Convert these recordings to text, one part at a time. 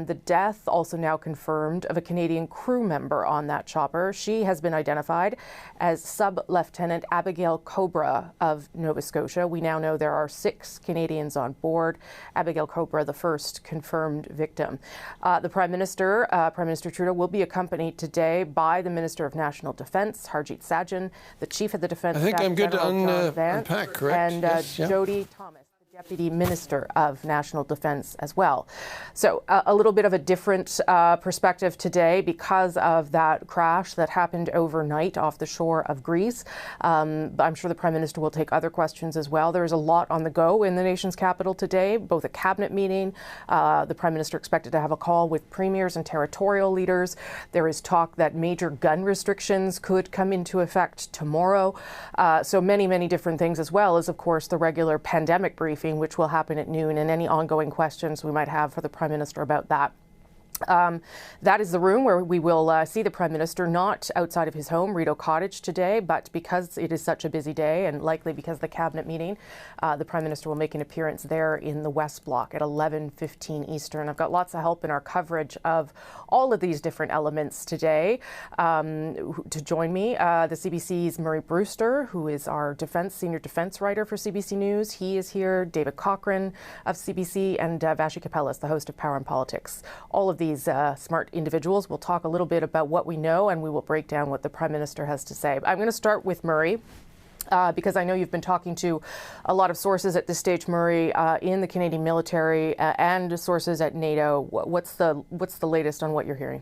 The death also now confirmed of a Canadian crew member on that chopper. She has been identified as Sub-Lieutenant Abbigail Cowbrough of Nova Scotia. We now know there are 6 Canadians on board. Abbigail Cowbrough, the first confirmed victim. The Prime Minister Trudeau, will be accompanied today by the Minister of National Defence, Harjit Sajjan, the Chief of the Defence Staff, I think I'm good to unpack, correct? And yes, yeah. Jody Thomas, Deputy Minister of National Defence as well. So a little bit of a different perspective today because of that crash that happened overnight off the shore of Greece. But I'm sure the Prime Minister will take other questions as well. There is a lot on the go in the nation's capital today, both a cabinet meeting. The Prime Minister expected to have a call with premiers and territorial leaders. There is talk that major gun restrictions could come into effect tomorrow. So many different things, as well as, of course, the regular pandemic briefing, which will happen at noon, and any ongoing questions we might have for the Prime Minister about that. That is the room where we will see the Prime Minister, not outside of his home, Rideau Cottage, today, but because it is such a busy day and likely because of the cabinet meeting, the Prime Minister will make an appearance there in the West Block at 11:15 Eastern. I've got lots of help in our coverage of all of these different elements today. To join me, the CBC's Murray Brewster, who is our senior defense writer for CBC News. He is here. David Cochran of CBC, and Vashi Kapelis, the host of Power and Politics. All of these smart individuals will talk a little bit about what we know, and we will break down what the Prime Minister has to say. I'm going to start with Murray. Because I know you've been talking to a lot of sources at this stage, Murray, in the Canadian military and sources at NATO. What's the latest on what you're hearing?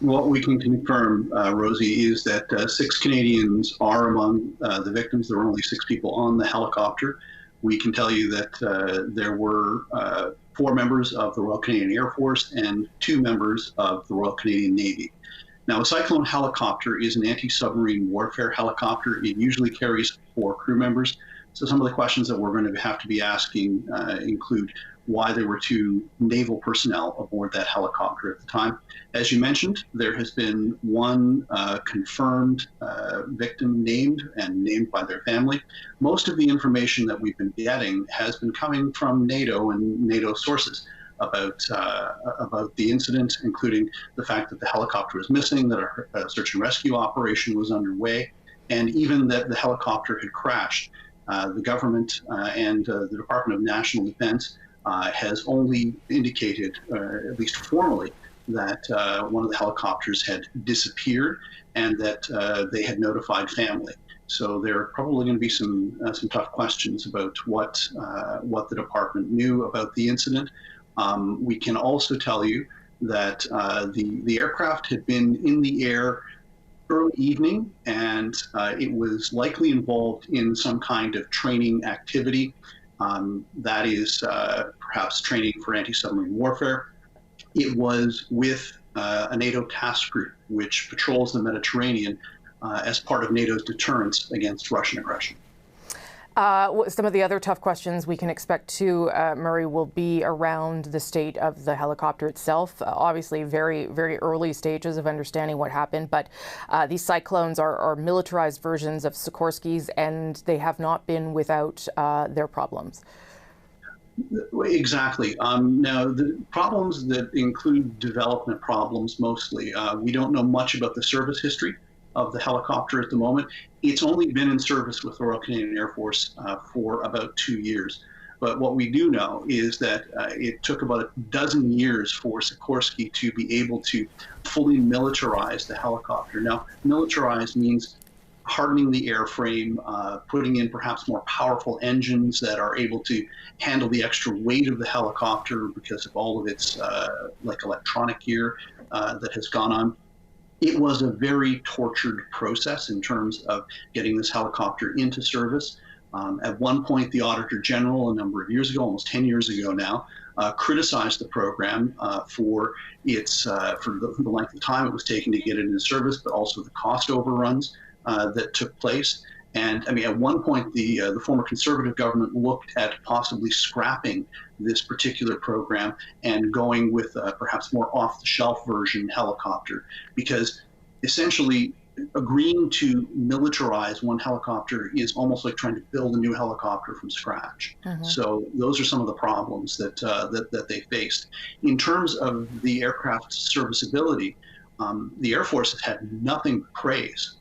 What we can confirm, Rosie, is that 6 Canadians are among the victims. There were only 6 people on the helicopter. We can tell you that there were 4 members of the Royal Canadian Air Force and 2 members of the Royal Canadian Navy. Now, a Cyclone helicopter is an anti-submarine warfare helicopter. It usually carries 4 crew members. So some of the questions that we're going to have to be asking include why there were 2 naval personnel aboard that helicopter at the time. As you mentioned, there has been 1 confirmed victim named by their family. Most of the information that we've been getting has been coming from NATO and NATO sources about the incident, including the fact that the helicopter was missing, that a search and rescue operation was underway, and even that the helicopter had crashed. The government and the Department of National Defence has only indicated, at least formally, that one of the helicopters had disappeared and that they had notified family. So there are probably going to be some tough questions about what the department knew about the incident. We can also tell you that the aircraft had been in the air early evening, and it was likely involved in some kind of training activity. That is perhaps training for anti-submarine warfare. It was with a NATO task group which patrols the Mediterranean as part of NATO's deterrence against Russian aggression. Some of the other tough questions we can expect too, Murray, will be around the state of the helicopter itself. Obviously, very, very early stages of understanding what happened, but these cyclones are militarized versions of Sikorskys, and they have not been without their problems. Exactly. Now, the problems that include development problems mostly. We don't know much about the service history of the helicopter at the moment. It's only been in service with the Royal Canadian Air Force for about 2 years. But what we do know is that it took about a dozen years for Sikorsky to be able to fully militarize the helicopter. Now, militarize means hardening the airframe, putting in perhaps more powerful engines that are able to handle the extra weight of the helicopter because of all of its like electronic gear that has gone on. It was a very tortured process in terms of getting this helicopter into service. At one point, the Auditor General, a number of years ago, almost 10 years ago now, criticized the program for the length of time it was taking to get it into service, but also the cost overruns that took place. And I mean, at one point, the former Conservative government looked at possibly scrapping this particular program and going with perhaps more off-the-shelf version helicopter, because essentially agreeing to militarize one helicopter is almost like trying to build a new helicopter from scratch. So those are some of the problems that they faced. In terms of the aircraft's serviceability, the Air Force has had nothing but praise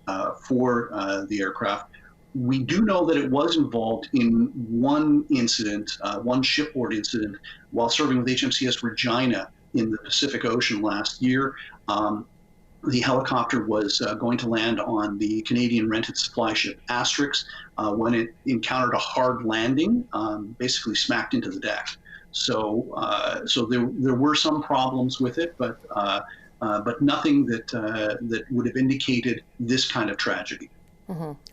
for the aircraft. We do know that it was involved in one incident, one shipboard incident, while serving with HMCS Regina in the Pacific Ocean last year. The helicopter was going to land on the Canadian rented supply ship Asterix when it encountered a hard landing, basically smacked into the deck. So there were some problems with it, but nothing that would have indicated this kind of tragedy.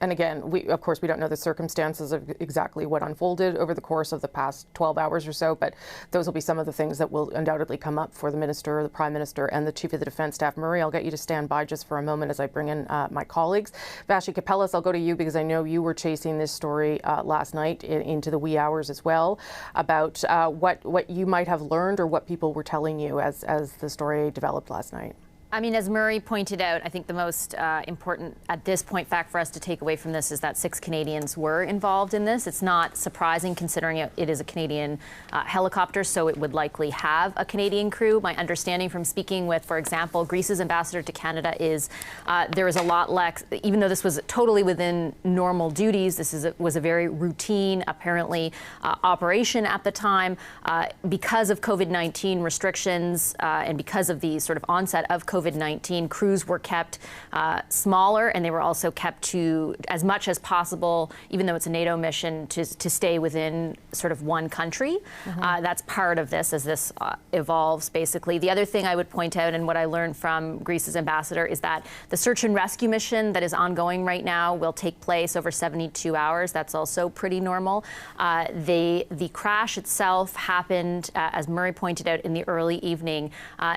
And again, of course, we don't know the circumstances of exactly what unfolded over the course of the past 12 hours or so, but those will be some of the things that will undoubtedly come up for the Minister, the Prime Minister, and the Chief of the Defence Staff. Murray, I'll get you to stand by just for a moment as I bring in my colleagues. Vashi Capellas, I'll go to you because I know you were chasing this story last night into the wee hours as well, about what you might have learned or what people were telling you as the story developed last night. I mean, as Murray pointed out, I think the most important at this point fact for us to take away from this is that 6 Canadians were involved in this. It's not surprising considering it is a Canadian helicopter, so it would likely have a Canadian crew. My understanding from speaking with, for example, Greece's ambassador to Canada is there is a lot less, even though this was totally within normal duties, this was a very routine, apparently, operation at the time. Because of COVID-19 restrictions and because of the sort of onset of COVID-19, crews were kept smaller, and they were also kept to, as much as possible, even though it's a NATO mission, to stay within sort of one country. That's part of this as this evolves, basically. The other thing I would point out, and what I learned from Greece's ambassador, is that the search and rescue mission that is ongoing right now will take place over 72 hours. That's also pretty normal. The crash itself happened, as Murray pointed out, in the early evening.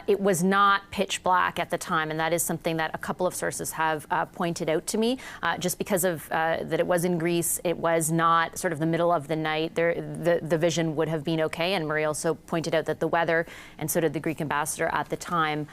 It was not pitch black at the time, and that is something that a couple of sources have pointed out to me. Just because of that it was in Greece, it was not sort of the middle of the night. The vision would have been okay, and Murray also pointed out that the weather, and so did the Greek ambassador at the time,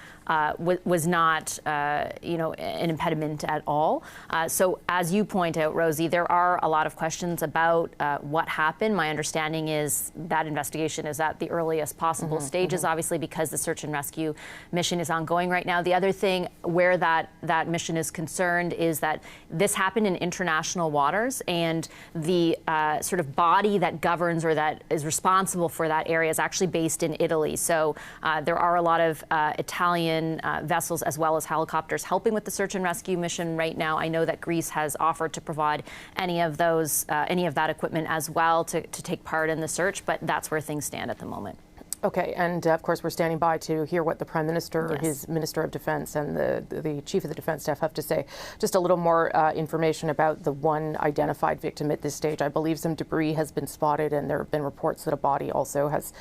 was not an impediment at all. So as you point out, Rosie, there are a lot of questions about what happened. My understanding is that investigation is at the earliest possible stages, obviously, because the search and rescue mission is ongoing right now. The other thing where that mission is concerned is that this happened in international waters, and the sort of body that governs or that is responsible for that area is actually based in Italy. So there are a lot of Italian vessels as well as helicopters helping with the search and rescue mission right now. I know that Greece has offered to provide any of that equipment as well to take part in the search, but that's where things stand at the moment. Okay, and of course we're standing by to hear what the Prime Minister, his Minister of Defence, and the Chief of the Defence Staff have to say. Just a little more information about the one identified victim at this stage. I believe some debris has been spotted, and there have been reports that a body also has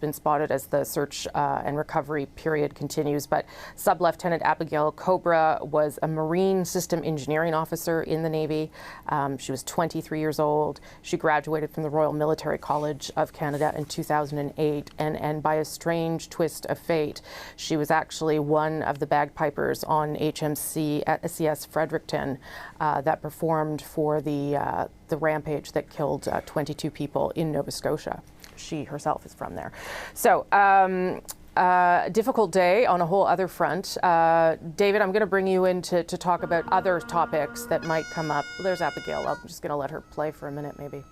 been spotted as the search and recovery period continues. But Sub-Lieutenant Abbigail Cowbrough was a Marine System Engineering Officer in the Navy. She was 23 years old. She graduated from the Royal Military College of Canada in 2008, and by a strange twist of fate, she was actually one of the bagpipers on HMCS Fredericton that performed for the rampage that killed 22 people in Nova Scotia. She herself is from there. So, difficult day on a whole other front. David, I'm going to bring you in to talk about other topics that might come up. Well, there's Abbigail. I'm just going to let her play for a minute, maybe.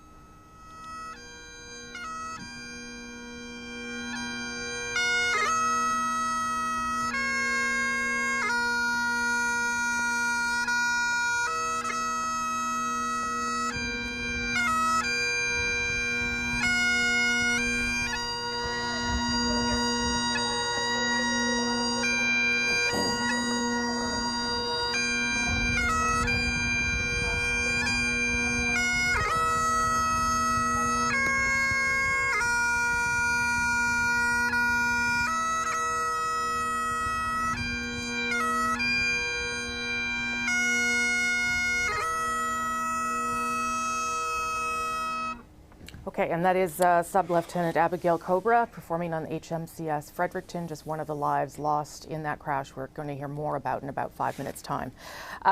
Okay, and that is Sub-Lieutenant Abbigail Cowbrough performing on HMCS Fredericton, just one of the lives lost in that crash we're going to hear more about in about 5 minutes' time.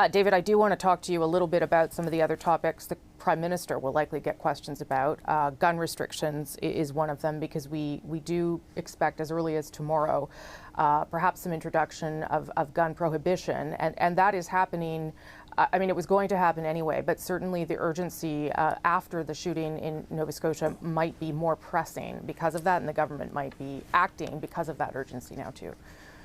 David, I do want to talk to you a little bit about some of the other topics the Prime Minister will likely get questions about. Gun restrictions is one of them, because we do expect as early as tomorrow perhaps some introduction of gun prohibition, and that is happening. I mean, it was going to happen anyway, but certainly the urgency after the shooting in Nova Scotia might be more pressing because of that, and the government might be acting because of that urgency now too.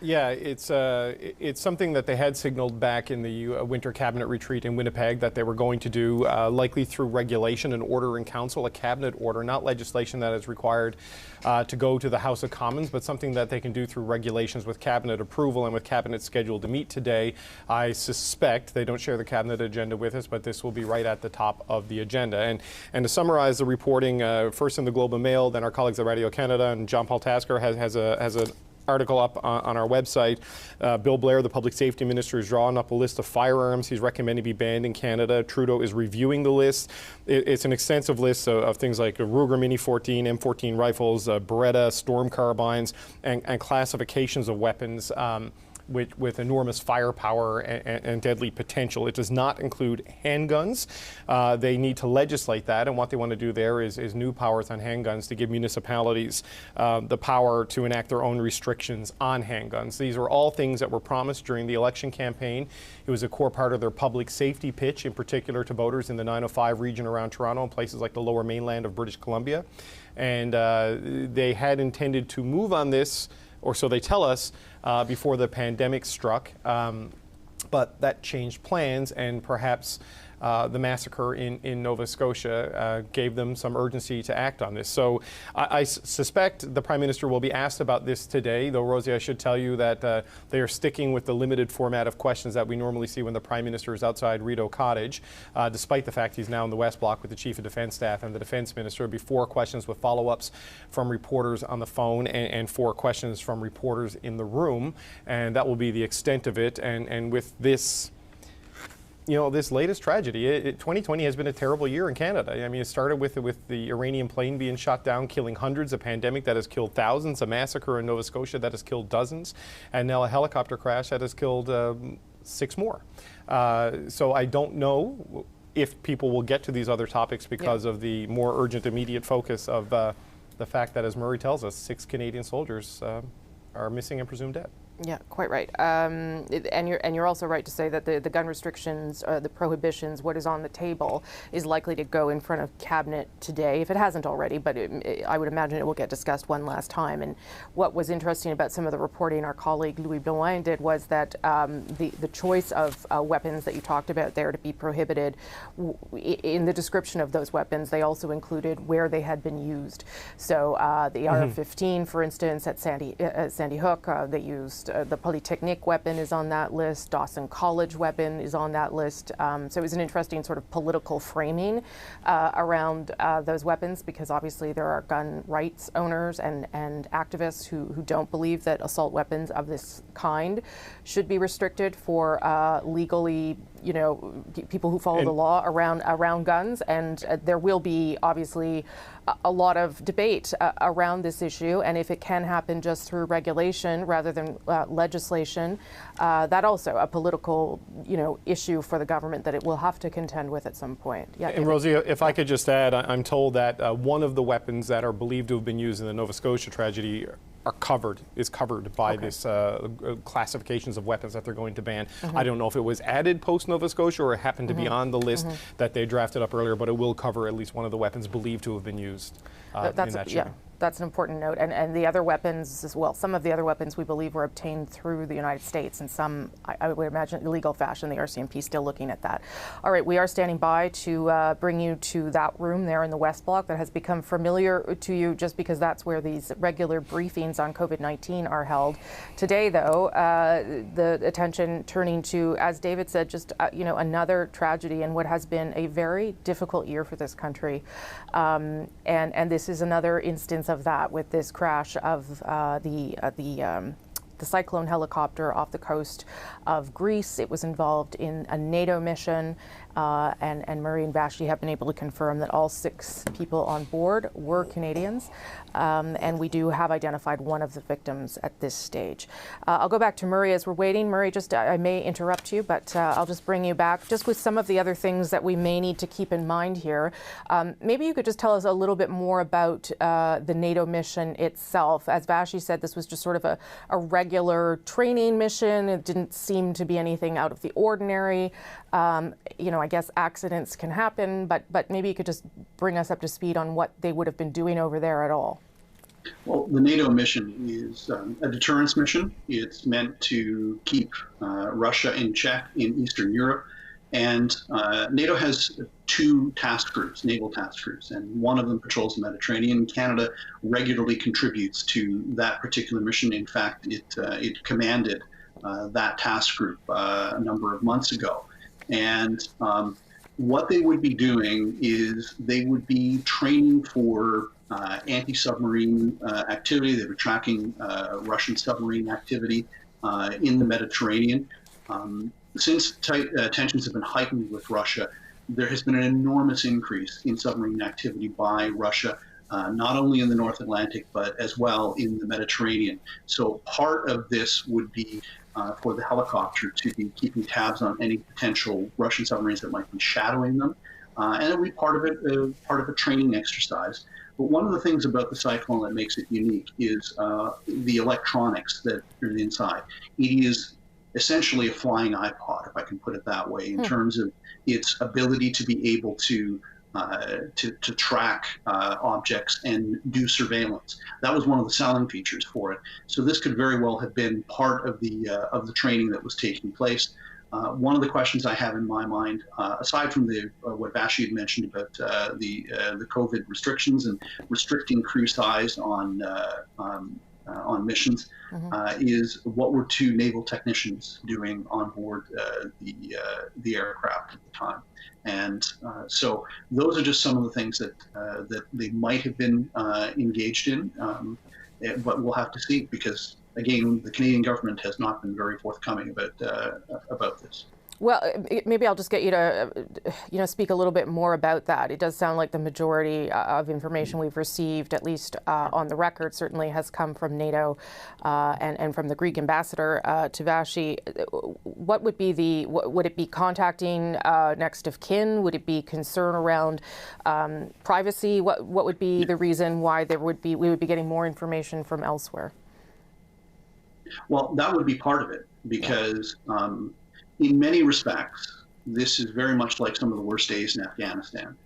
Yeah, it's something that they had signaled back in the winter cabinet retreat in Winnipeg that they were going to do, likely through regulation and order in council, a cabinet order, not legislation that is required to go to the House of Commons, but something that they can do through regulations with cabinet approval and with cabinet scheduled to meet today. I suspect they don't share the cabinet agenda with us, but this will be right at the top of the agenda. And to summarize the reporting, first in the Globe and Mail, then our colleagues at Radio Canada, and John Paul Tasker has an article up on our website. Bill Blair, the public safety minister, is drawing up a list of firearms he's recommending be banned in Canada. Trudeau is reviewing the list. It's an extensive list of things like Ruger Mini 14, M14 rifles, Beretta, Storm carbines, and classifications of weapons with enormous firepower and deadly potential. It does not include handguns. They need to legislate that, and what they want to do there is new powers on handguns to give municipalities the power to enact their own restrictions on handguns. These are all things that were promised during the election campaign. It was a core part of their public safety pitch, in particular to voters in the 905 region around Toronto and places like the Lower Mainland of British Columbia. And they had intended to move on this, or so they tell us, before the pandemic struck. But that changed plans, and perhaps the massacre in Nova Scotia gave them some urgency to act on this. So I suspect the Prime Minister will be asked about this today, though, Rosie, I should tell you that they are sticking with the limited format of questions that we normally see when the Prime Minister is outside Rideau Cottage, despite the fact he's now in the West Block with the Chief of Defence Staff and the Defence Minister. It'll be 4 questions with follow-ups from reporters on the phone and 4 questions from reporters in the room, and that will be the extent of it. And with this, this latest tragedy, 2020 has been a terrible year in Canada. I mean, it started with the Iranian plane being shot down, killing hundreds, a pandemic that has killed thousands, a massacre in Nova Scotia that has killed dozens, and now a helicopter crash that has killed 6 more. So I don't know if people will get to these other topics because of the more urgent, immediate focus of the fact that, as Murray tells us, 6 Canadian soldiers are missing and presumed dead. Yeah, quite right. And you're also right to say that the gun restrictions, the prohibitions, what is on the table is likely to go in front of Cabinet today, if it hasn't already, but I would imagine it will get discussed one last time. And what was interesting about some of the reporting our colleague Louis Blouin did was that the choice of weapons that you talked about there to be prohibited, in the description of those weapons, they also included where they had been used. So the AR-15, for instance, at Sandy Hook, they used the Polytechnique weapon is on that list. Dawson College weapon is on that list. So it was an interesting sort of political framing around those weapons, because obviously there are gun rights owners and activists who don't believe that assault weapons of this kind should be restricted for legally, people who follow the law around guns. And there will be obviously a lot of debate around this issue, and if it can happen just through regulation rather than legislation, that also a political, issue for the government that it will have to contend with at some point. Yeah. And Rosie, if I could just add, I'm told that one of the weapons that are believed to have been used in the Nova Scotia tragedy is covered by this classifications of weapons that they're going to ban. I don't know if it was added post Nova Scotia or it happened to be on the list that they drafted up earlier, but it will cover at least one of the weapons believed to have been used in that shooting. That's an important note. And the other weapons as well, some of the other weapons we believe were obtained through the United States, and some, I would imagine, illegal fashion. The RCMP still looking at that. All right, we are standing by to bring you to that room there in the West Block that has become familiar to you just because that's where these regular briefings on COVID-19 are held. Today, though, the attention turning to, as David said, just another tragedy in what has been a very difficult year for this country. And this is another instance of that, with this crash of the the Cyclone helicopter off the coast of Greece. It was involved in a NATO mission, and Murray and Vashti have been able to confirm that all 6 people on board were Canadians, and we do have identified one of the victims at this stage. I'll go back to Murray as we're waiting. Murray, just I may interrupt you, but I'll just bring you back just with some of the other things that we may need to keep in mind here. Maybe you could just tell us a little bit more about the NATO mission itself. As Vashti said, this was just sort of a regular training mission. It didn't seem to be anything out of the ordinary. I guess accidents can happen, but maybe you could just bring us up to speed on what they would have been doing over there at all. Well, the NATO mission is a deterrence mission. It's meant to keep Russia in check in Eastern Europe. And NATO has 2 task groups, naval task groups, and one of them patrols the Mediterranean. Canada regularly contributes to that particular mission. In fact, it commanded that task group a number of months ago. And what they would be doing is they would be training for anti-submarine activity. They were tracking Russian submarine activity in the Mediterranean. Since tensions have been heightened with Russia, there has been an enormous increase in submarine activity by Russia, not only in the North Atlantic, but as well in the Mediterranean. So part of this would be for the helicopter to be keeping tabs on any potential Russian submarines that might be shadowing them. And it would be part of a training exercise. But one of the things about the Cyclone that makes it unique is the electronics that are inside. It is essentially a flying iPod, if I can put it that way, in terms of its ability to be able to track objects and do surveillance. That was one of the selling features for it. So this could very well have been part of the training that was taking place. One of the questions I have in my mind, aside from what Vashti had mentioned about the COVID restrictions and restricting crew size on missions, is what were 2 naval technicians doing on board the aircraft at the time. And so those are just some of the things that they might have been engaged in, but we'll have to see, because again, the Canadian government has not been very forthcoming about this. Well, maybe I'll just get you to, speak a little bit more about that. It does sound like the majority of information we've received, at least on the record, certainly has come from NATO and from the Greek ambassador to Vashti. What would be would it be contacting next of kin? Would it be concern around privacy? What would be the reason why we would be getting more information from elsewhere? Well, that would be part of it, because in many respects, this is very much like some of the worst days in Afghanistan,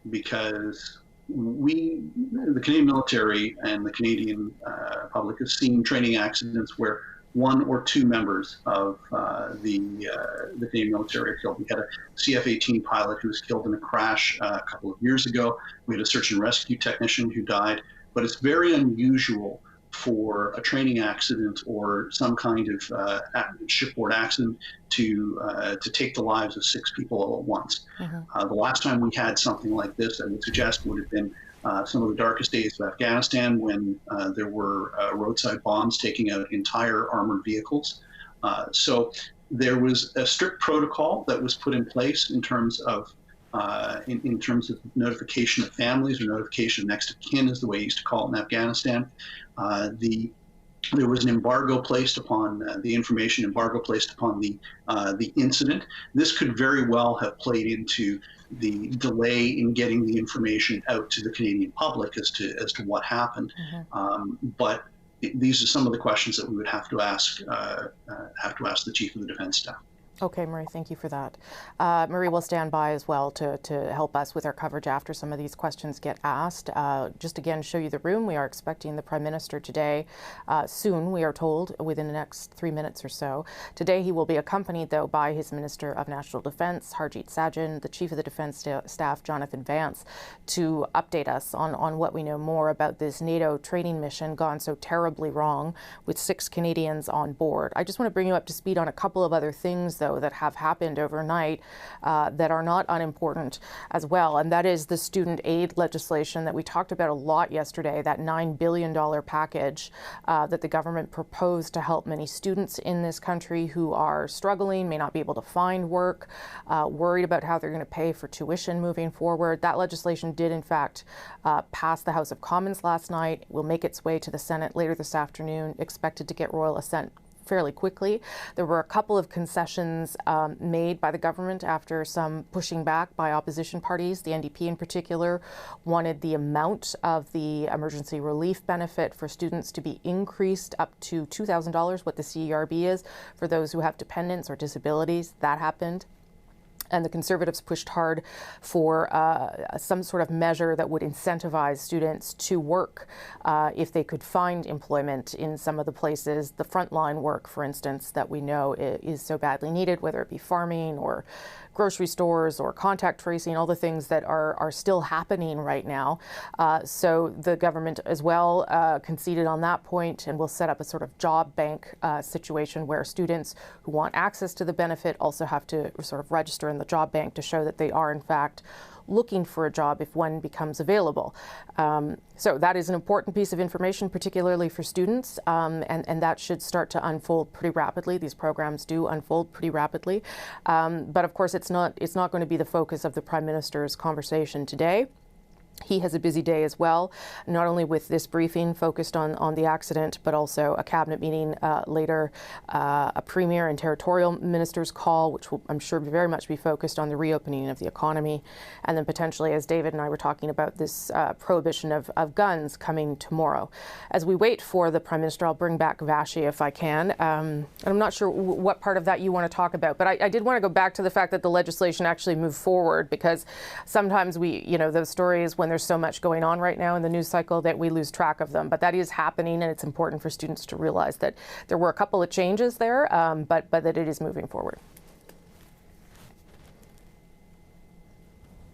because the Canadian military and the Canadian public have seen training accidents where 1 or 2 members of the Canadian military are killed. We had a CF-18 pilot who was killed in a crash a couple of years ago. We had a search and rescue technician who died. But it's very unusual for a training accident or some kind of shipboard accident to take the lives of 6 people all at once. The last time we had something like this, I would suggest, would have been some of the darkest days of Afghanistan, when there were roadside bombs taking out entire armored vehicles. So there was a strict protocol that was put in place in terms of notification of families, or notification of next of kin, is the way you used to call it in Afghanistan. There was an embargo placed upon the information, placed upon the incident. This could very well have played into the delay in getting the information out to the Canadian public as to what happened. But these are some of the questions that we would have to ask the Chief of the Defence Staff. Okay, Murray, thank you for that. Murray will stand by as well to help us with our coverage after some of these questions get asked. Just again, show you the room. We are expecting the Prime Minister today, soon, we are told, within the next 3 minutes or so. Today he will be accompanied, though, by his Minister of National Defence, Harjit Sajjan, the Chief of the Defence Staff, Jonathan Vance, to update us on what we know more about this NATO training mission gone so terribly wrong with 6 Canadians on board. I just want to bring you up to speed on a couple of other things, though. though, that have happened overnight that are not unimportant as well. And that is the student aid legislation that we talked about a lot yesterday, that $9 billion package that the government proposed to help many students in this country who are struggling, may not be able to find work, worried about how they're going to pay for tuition moving forward. That legislation did, in fact, pass the House of Commons last night, will make its way to the Senate later this afternoon, expected to get royal assent fairly quickly. There were a couple of concessions made by the government after some pushing back by opposition parties. The NDP in particular wanted the amount of the emergency relief benefit for students to be increased up to $2,000, what the CERB is, for those who have dependents or disabilities. That happened. And the Conservatives pushed hard for some sort of measure that would incentivize students to work if they could find employment in some of the places, the frontline work, for instance, that we know is so badly needed, whether it be farming or grocery stores or contact tracing, all the things that are still happening right now. So the government as well conceded on that point and will set up a sort of job bank situation where students who want access to the benefit also have to sort of register in the job bank to show that they are in fact looking for a job if one becomes available. So that is an important piece of information, particularly for students, and that should start to unfold pretty rapidly. These programs do unfold pretty rapidly. But of course, it's not going to be the focus of the Prime Minister's conversation today. He has a busy day as well, not only with this briefing focused on the accident, but also a cabinet meeting later, a premier and territorial minister's call, which will, I'm sure, very much be focused on the reopening of the economy, and then potentially, as David and I were talking about, this prohibition of guns coming tomorrow. As we wait for the Prime Minister, I'll bring back Vashi if I can. And I'm not sure what part of that you want to talk about, but I did want to go back to the fact that the legislation actually moved forward, because sometimes those stories, when there's so much going on right now in the news cycle, that we lose track of them. But that is happening, and it's important for students to realize that there were a couple of changes there, but that it is moving forward.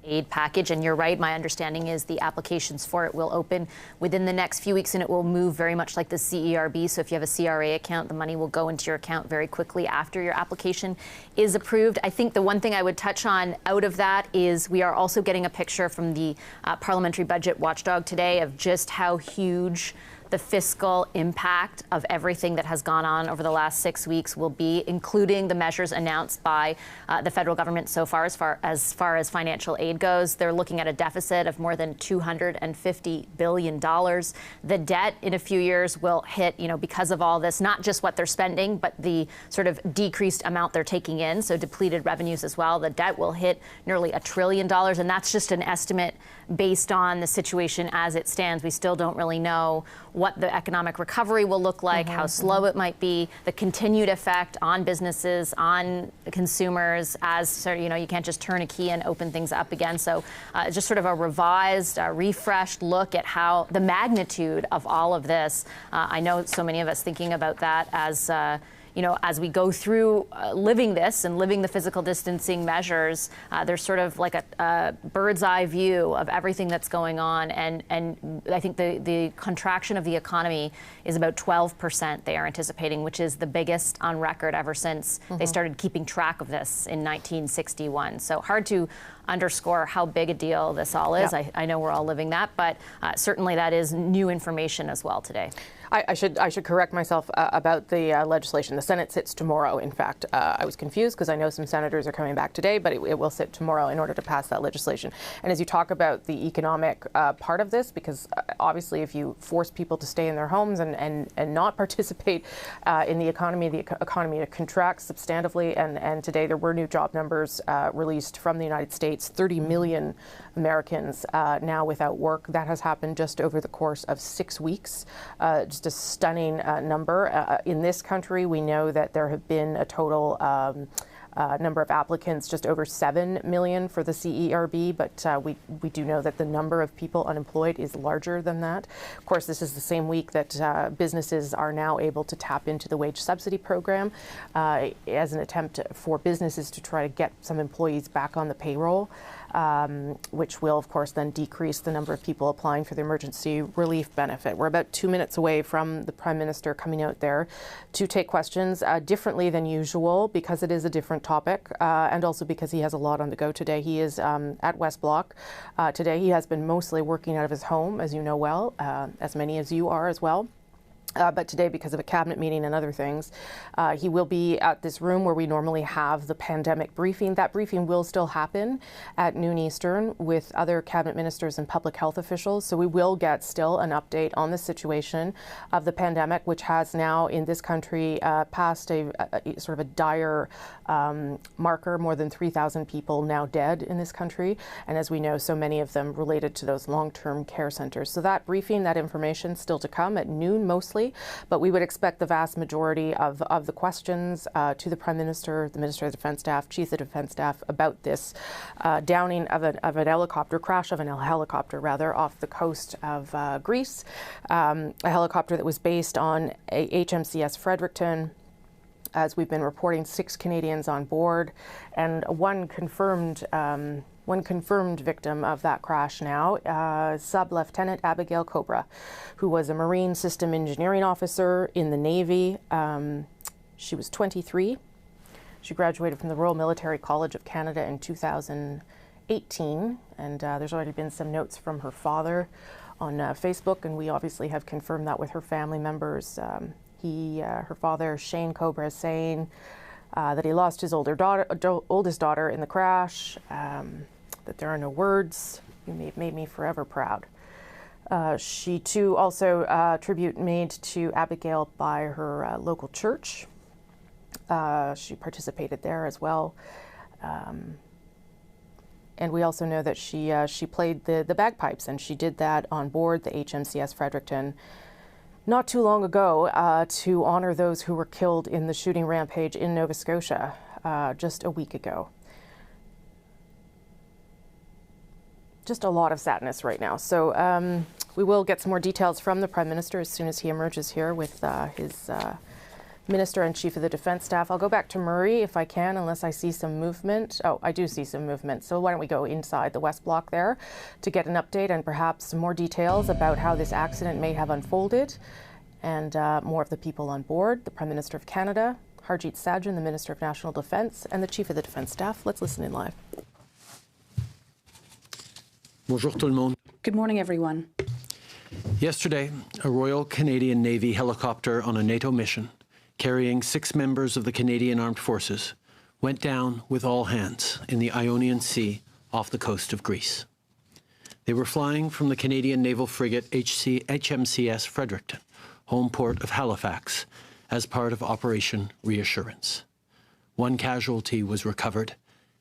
Aid package, and you're right, my understanding is the applications for it will open within the next few weeks, and it will move very much like the CERB. So if you have a CRA account, the money will go into your account very quickly after your application is approved. I think the one thing I would touch on out of that is we are also getting a picture from the Parliamentary Budget Watchdog today of just how huge the fiscal impact of everything that has gone on over the last 6 weeks will be, including the measures announced by the federal government so far as financial aid goes. They're looking at a deficit of more than $250 billion. The debt in a few years will hit, because of all this, not just what they're spending, but the sort of decreased amount they're taking in, so depleted revenues as well. The debt will hit nearly $1 trillion, and that's just an estimate based on the situation as it stands. We still don't really know what the economic recovery will look like, how slow it might be, the continued effect on businesses, on consumers, as you can't just turn a key and open things up again. So just sort of a revised, refreshed look at how the magnitude of all of this. I know so many of us thinking about that as we go through living this and living the physical distancing measures, there's sort of like a bird's eye view of everything that's going on. And I think the contraction of the economy is about 12% they are anticipating, which is the biggest on record ever since they started keeping track of this in 1961. So hard to underscore how big a deal this all is. Yep. I know we're all living that, but certainly that is new information as well today. I should correct myself about the legislation. The Senate sits tomorrow. In fact, I was confused because I know some senators are coming back today, but it will sit tomorrow in order to pass that legislation. And as you talk about the economic part of this, because obviously if you force people to stay in their homes and not participate in the economy contracts substantively. And today there were new job numbers released from the United States, 30 million Americans now without work. That has happened just over the course of 6 weeks. Just a stunning number. In this country, we know that there have been a total number of applicants, just over 7 million for the CERB, but we do know that the number of people unemployed is larger than that. Of course, this is the same week that businesses are now able to tap into the wage subsidy program as an attempt for businesses to try to get some employees back on the payroll. which will, of course, then decrease the number of people applying for the emergency relief benefit. We're about 2 minutes away from the Prime Minister coming out there to take questions differently than usual, because it is a different topic, and also because he has a lot on the go today. He is at West Block today. He has been mostly working out of his home, as you know well, as many as you are as well. But today, because of a cabinet meeting and other things, he will be at this room where we normally have the pandemic briefing. That briefing will still happen at noon Eastern with other cabinet ministers and public health officials. So we will get still an update on the situation of the pandemic, which has now in this country passed a sort of a dire marker, more than 3,000 people now dead in this country. And as we know, so many of them related to those long-term care centers. So that briefing, that information still to come at noon mostly. But we would expect the vast majority of the questions to the Prime Minister, the Minister of Defence Staff, Chief of Defence Staff about this downing of an helicopter, crash of an helicopter rather, off the coast of Greece. A helicopter that was based on HMCS Fredericton. As we've been reporting, 6 Canadians on board, and one confirmed victim of that crash now, Sub-Lieutenant Abbigail Cowbrough, who was a Marine System Engineering Officer in the Navy. She was 23. She graduated from the Royal Military College of Canada in 2018, and there's already been some notes from her father on Facebook, and we obviously have confirmed that with her family members. Her father, Shane Cowbrough, saying that he lost his oldest daughter in the crash, that there are no words. You made me forever proud. She too also tribute made to Abbigail by her local church. She participated there as well. And we also know that she played the bagpipes, and she did that on board the HMCS Fredericton not too long ago to honor those who were killed in the shooting rampage in Nova Scotia just a week ago. Just a lot of sadness right now. So we will get some more details from the Prime Minister as soon as he emerges here with his Minister and Chief of the Defence Staff. I'll go back to Murray if I can, unless I see some movement. Oh, I do see some movement. So why don't we go inside the West Block there to get an update and perhaps some more details about how this accident may have unfolded, and more of the people on board, the Prime Minister of Canada, Harjit Sajjan, the Minister of National Defence, and the Chief of the Defence Staff. Let's listen in live. Bonjour tout le monde. Good morning, everyone. Yesterday, a Royal Canadian Navy helicopter on a NATO mission carrying 6 members of the Canadian Armed Forces went down with all hands in the Ionian Sea off the coast of Greece. They were flying from the Canadian naval frigate HMCS Fredericton, home port of Halifax, as part of Operation Reassurance. 1 casualty was recovered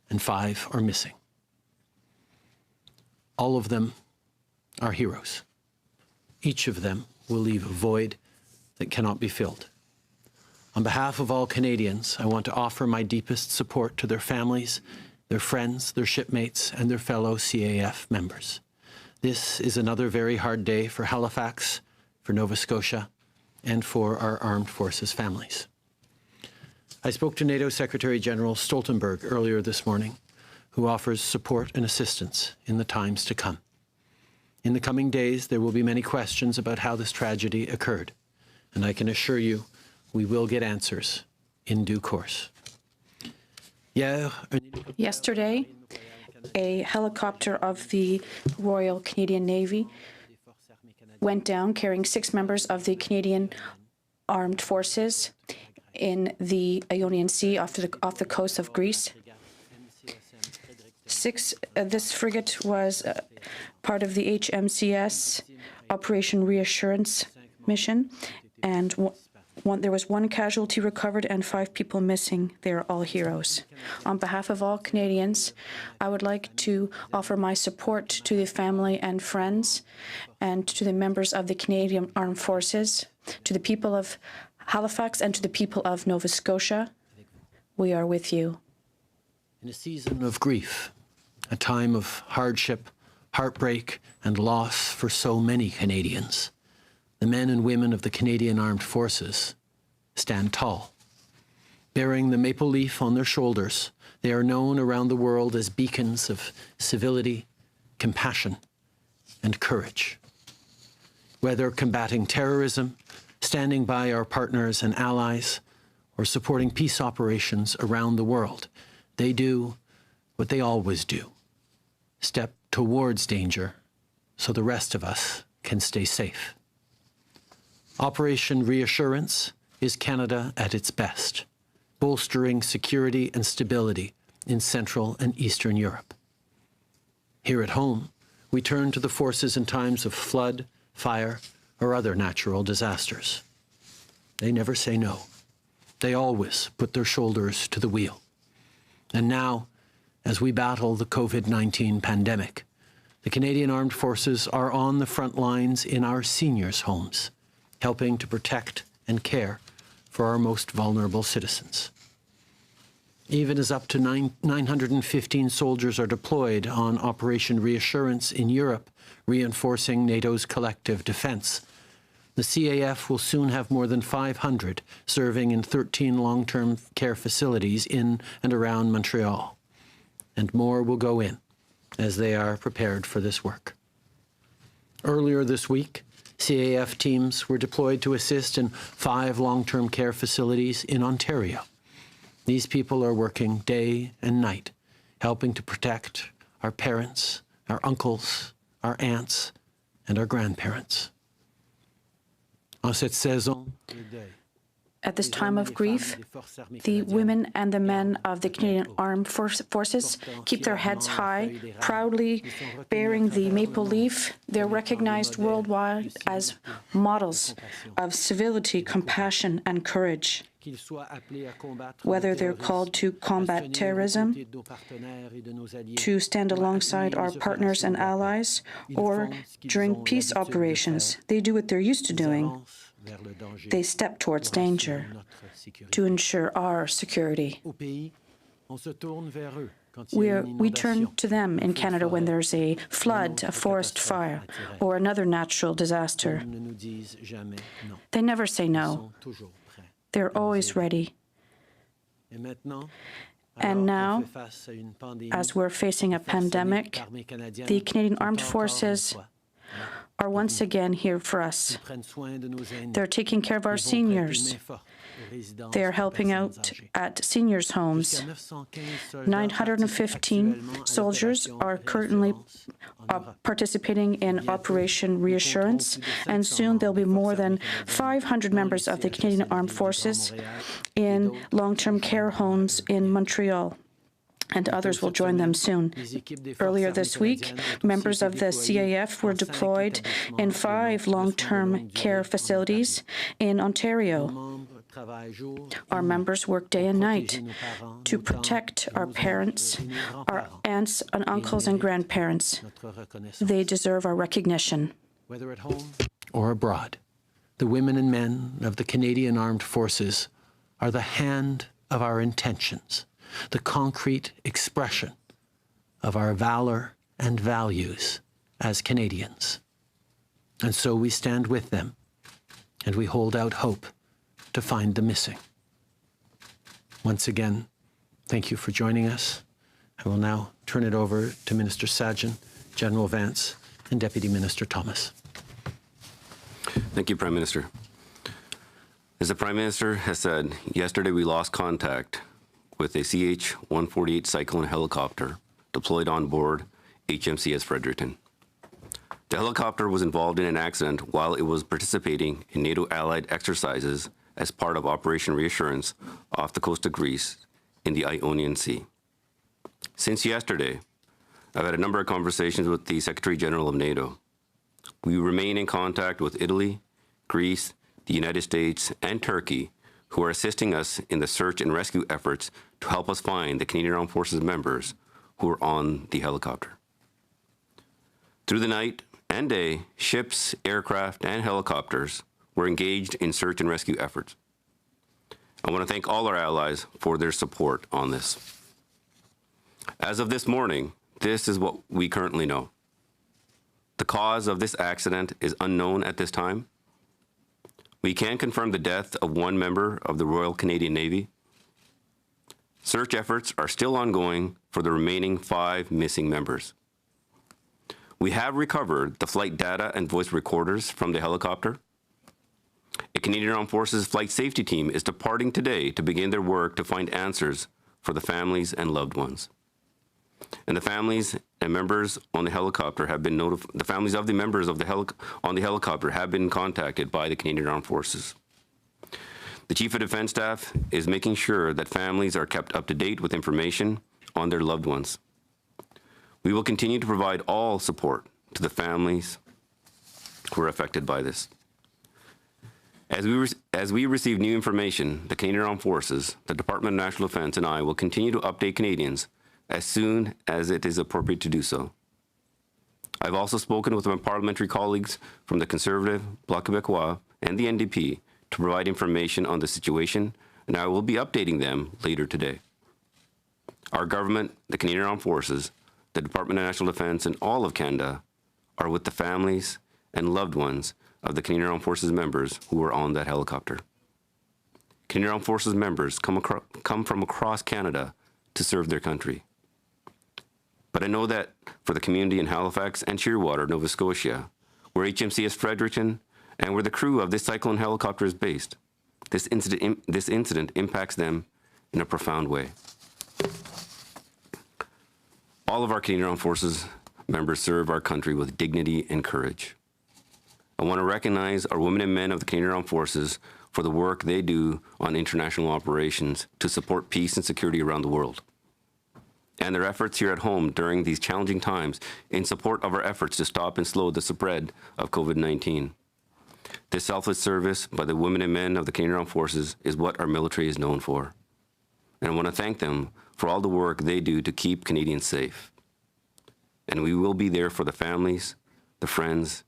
and 5 are missing. All of them are heroes. Each of them will leave a void that cannot be filled. On behalf of all Canadians, I want to offer my deepest support to their families, their friends, their shipmates, and their fellow CAF members. This is another very hard day for Halifax, for Nova Scotia, and for our armed forces families. I spoke to NATO Secretary General Stoltenberg earlier this morning, who offers support and assistance in the times to come. In the coming days, there will be many questions about how this tragedy occurred, and I can assure you we will get answers in due course. Yesterday, a helicopter of the Royal Canadian Navy went down carrying 6 members of the Canadian Armed Forces in the Ionian Sea off the coast of Greece. This frigate was part of the HMCS Operation Reassurance mission, and there was 1 casualty recovered and 5 people missing. They are all heroes. On behalf of all Canadians, I would like to offer my support to the family and friends and to the members of the Canadian Armed Forces, to the people of Halifax and to the people of Nova Scotia. We are with you. In a season of grief, a time of hardship, heartbreak, and loss for so many Canadians, the men and women of the Canadian Armed Forces stand tall. Bearing the maple leaf on their shoulders, they are known around the world as beacons of civility, compassion, and courage. Whether combating terrorism, standing by our partners and allies, or supporting peace operations around the world, they do what they always do: step towards danger so the rest of us can stay safe. Operation Reassurance is Canada at its best, bolstering security and stability in Central and Eastern Europe. Here at home, we turn to the forces in times of flood, fire, or other natural disasters. They never say no. They always put their shoulders to the wheel. And now, as we battle the COVID-19 pandemic, the Canadian Armed Forces are on the front lines in our seniors' homes, helping to protect and care for our most vulnerable citizens. Even as up to 915 soldiers are deployed on Operation Reassurance in Europe, reinforcing NATO's collective defense, the CAF will soon have more than 500 serving in 13 long-term care facilities in and around Montreal. And more will go in as they are prepared for this work. Earlier this week, CAF teams were deployed to assist in 5 long-term care facilities in Ontario. These people are working day and night, helping to protect our parents, our uncles, our aunts, and our grandparents. At this time of grief, the women and the men of the Canadian Armed Forces keep their heads high, proudly bearing the maple leaf. They're recognized worldwide as models of civility, compassion, and courage. Whether they're called to combat terrorism, to stand alongside our partners and allies, or during peace operations, they do what they're used to doing. They step towards danger to ensure our security. We turn to them in Canada when there's a flood, a forest fire, or another natural disaster. They never say no. They're always ready. And now, as we're facing a pandemic, the Canadian Armed Forces are once again here for us. They're taking care of our seniors. They're helping out at seniors' homes. 915 soldiers are currently participating in Operation Reassurance, and soon there'll be more than 500 members of the Canadian Armed Forces in long-term care homes in Montreal. And others will join them soon. Earlier this week, members of the CAF were deployed in 5 long-term care facilities in Ontario. Our members work day and night to protect our parents, our aunts and uncles and grandparents. They deserve our recognition. Whether at home or abroad, the women and men of the Canadian Armed Forces are the hand of our intentions, the concrete expression of our valor and values as Canadians. And so we stand with them, and we hold out hope to find the missing. Once again, thank you for joining us. I will now turn it over to Minister Sajjan, General Vance, and Deputy Minister Thomas. Thank you, Prime Minister. As the Prime Minister has said, yesterday we lost contact with a CH-148 Cyclone helicopter deployed on board HMCS Fredericton. The helicopter was involved in an accident while it was participating in NATO allied exercises as part of Operation Reassurance off the coast of Greece in the Ionian Sea. Since yesterday, I've had a number of conversations with the Secretary General of NATO. We remain in contact with Italy, Greece, the United States, and Turkey, who are assisting us in the search and rescue efforts to help us find the Canadian Armed Forces members who were on the helicopter. Through the night and day, ships, aircraft, and helicopters were engaged in search and rescue efforts. I want to thank all our allies for their support on this. As of this morning, this is what we currently know. The cause of this accident is unknown at this time. We can confirm the death of one member of the Royal Canadian Navy. Search efforts are still ongoing for the remaining 5 missing members. We have recovered the flight data and voice recorders from the helicopter. A Canadian Armed Forces flight safety team is departing today to begin their work to find answers for the families and loved ones. And the families and members on the helicopter have been notified. The families of the members of on the helicopter have been contacted by the Canadian Armed Forces. The Chief of Defence Staff is making sure that families are kept up to date with information on their loved ones. We will continue to provide all support to the families who are affected by this. As we receive new information, the Canadian Armed Forces, the Department of National Defence, and I will continue to update Canadians as soon as it is appropriate to do so. I've also spoken with my parliamentary colleagues from the Conservative, Bloc Québécois, and the NDP to provide information on the situation, and I will be updating them later today. Our government, the Canadian Armed Forces, the Department of National Defence, and all of Canada are with the families and loved ones of the Canadian Armed Forces members who were on that helicopter. Canadian Armed Forces members come from across Canada to serve their country. But I know that for the community in Halifax and Shearwater, Nova Scotia, where HMCS Fredericton and where the crew of this Cyclone helicopter is based, this incident impacts them in a profound way. All of our Canadian Armed Forces members serve our country with dignity and courage. I want to recognize our women and men of the Canadian Armed Forces for the work they do on international operations to support peace and security around the world, and their efforts here at home during these challenging times in support of our efforts to stop and slow the spread of COVID-19. This selfless service by the women and men of the Canadian Armed Forces is what our military is known for. And I want to thank them for all the work they do to keep Canadians safe. And we will be there for the families, the friends,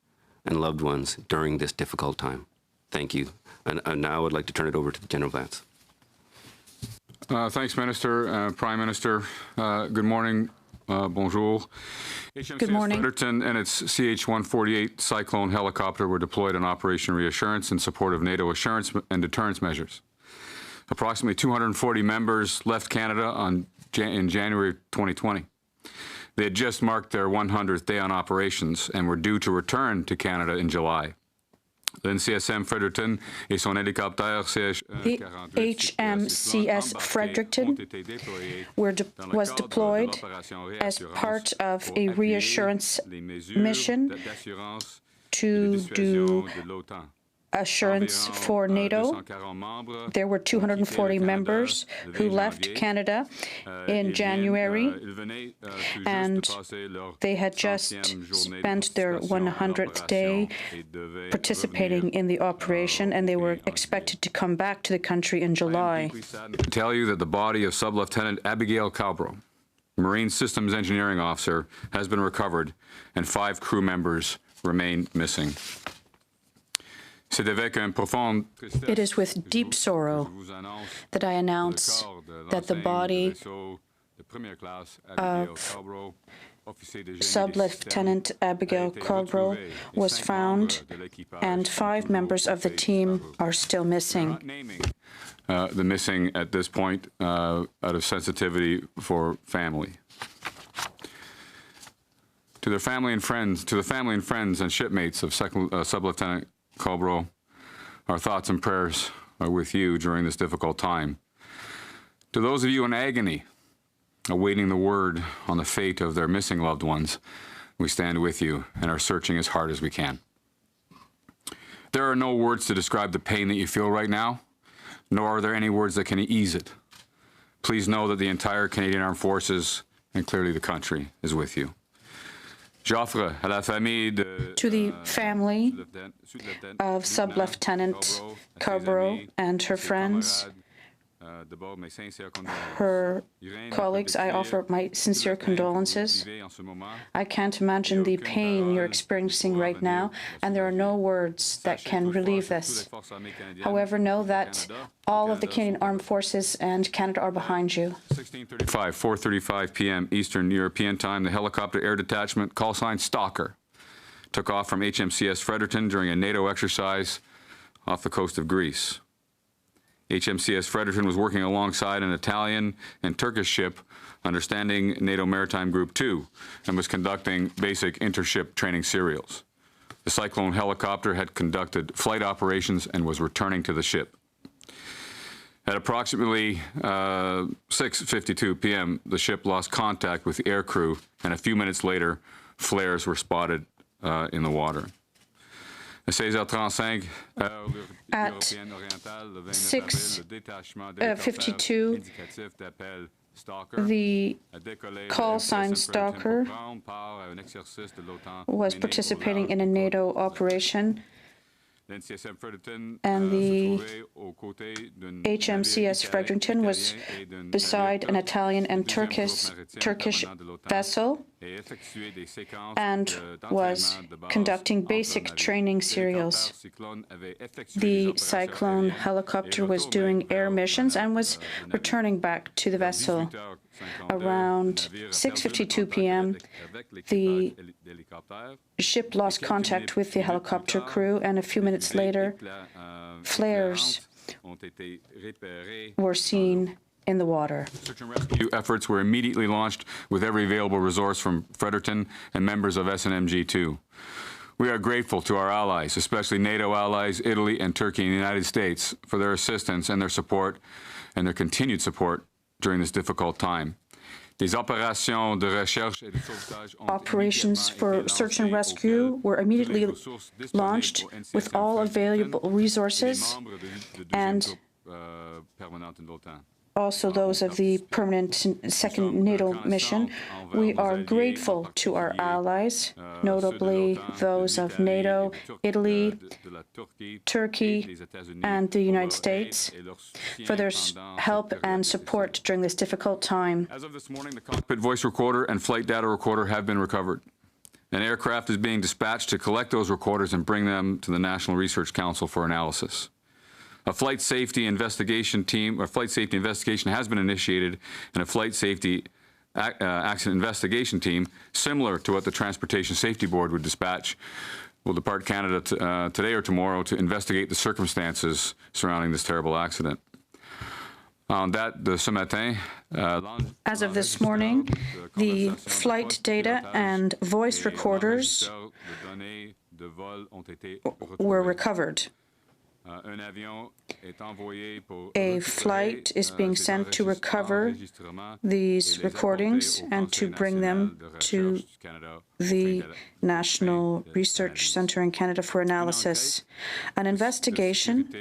and loved ones during this difficult time. Thank you. And now I'd like to turn it over to General Vance. Thanks, Minister. Prime Minister, good morning. Bonjour. Good morning. Fredericton and its CH-148 Cyclone helicopter were deployed on Operation Reassurance in support of NATO assurance and deterrence measures. Approximately 240 members left Canada in January 2020. They had just marked their 100th day on operations and were due to return to Canada in July. L'NCSM Fredericton et son hélicoptère The HMCS Fredericton was deployed as part of a reassurance mission to do assurance for NATO. There were 240 members who left Canada in January, and they had just spent their 100th day participating in the operation, and they were expected to come back to the country in July. I tell you that the body of Sub-Lieutenant Abbigail Cowbrough, Marine Systems Engineering Officer, has been recovered, and 5 crew members remain missing. It is with deep sorrow that I announce that the body of Sub-Lieutenant Abbigail Cowbrough was found, and 5 members of the team are still missing. The missing at this point out of sensitivity for family. To their family and friends, to the family and friends and shipmates of Sub-Lieutenant Cowbrough, our thoughts and prayers are with you during this difficult time. To those of you in agony, awaiting the word on the fate of their missing loved ones, we stand with you and are searching as hard as we can. There are no words to describe the pain that you feel right now, nor are there any words that can ease it. Please know that the entire Canadian Armed Forces, and clearly the country, is with you. To the family of Sub-Lieutenant Cowbrough and her friends, her colleagues, I offer my sincere condolences. I can't imagine the pain you're experiencing right now, and there are no words that can relieve this. However, know that all of the Canadian Armed Forces and Canada are behind you. 4:35 p.m. Eastern European Time, the helicopter air detachment, call sign Stalker, took off from HMCS Fredericton during a NATO exercise off the coast of Greece. HMCS Fredericton was working alongside an Italian and Turkish ship under standing NATO Maritime Group 2 and was conducting basic intership training serials. The Cyclone helicopter had conducted flight operations and was returning to the ship. At approximately 6:52 p.m., the ship lost contact with the aircrew, and a few minutes later, flares were spotted in the water. At 16h35, At 6:52, the call sign Stalker was participating in a NATO operation, and the HMCS Fredericton was beside an Italian and Turkish vessel and was conducting basic training serials. The Cyclone helicopter was doing air missions and was returning back to the vessel. Around 6:52 p.m., the ship lost contact with the helicopter crew, and a few minutes later, flares were seen in the water. Search and rescue efforts were immediately launched with every available resource from Fredericton and members of SNMG2. We are grateful to our allies, especially NATO allies, Italy and Turkey and the United States, for their assistance and their support and their continued support during this difficult time. Operations for search and rescue were immediately launched with all available resources and also those of the permanent second NATO mission. We are grateful to our allies, notably those of NATO, Italy, Turkey, and the United States, for their help and support during this difficult time. As of this morning, the cockpit voice recorder and flight data recorder have been recovered. An aircraft is being dispatched to collect those recorders and bring them to the National Research Council for analysis. A flight safety investigation has been initiated, and a flight safety accident investigation team, similar to what the Transportation Safety Board would dispatch, will depart Canada today or tomorrow to investigate the circumstances surrounding this terrible accident. As of this morning, the flight data and voice recorders were recovered. A flight is being sent to recover these recordings and to bring them to the National Research Centre in Canada for analysis. An investigation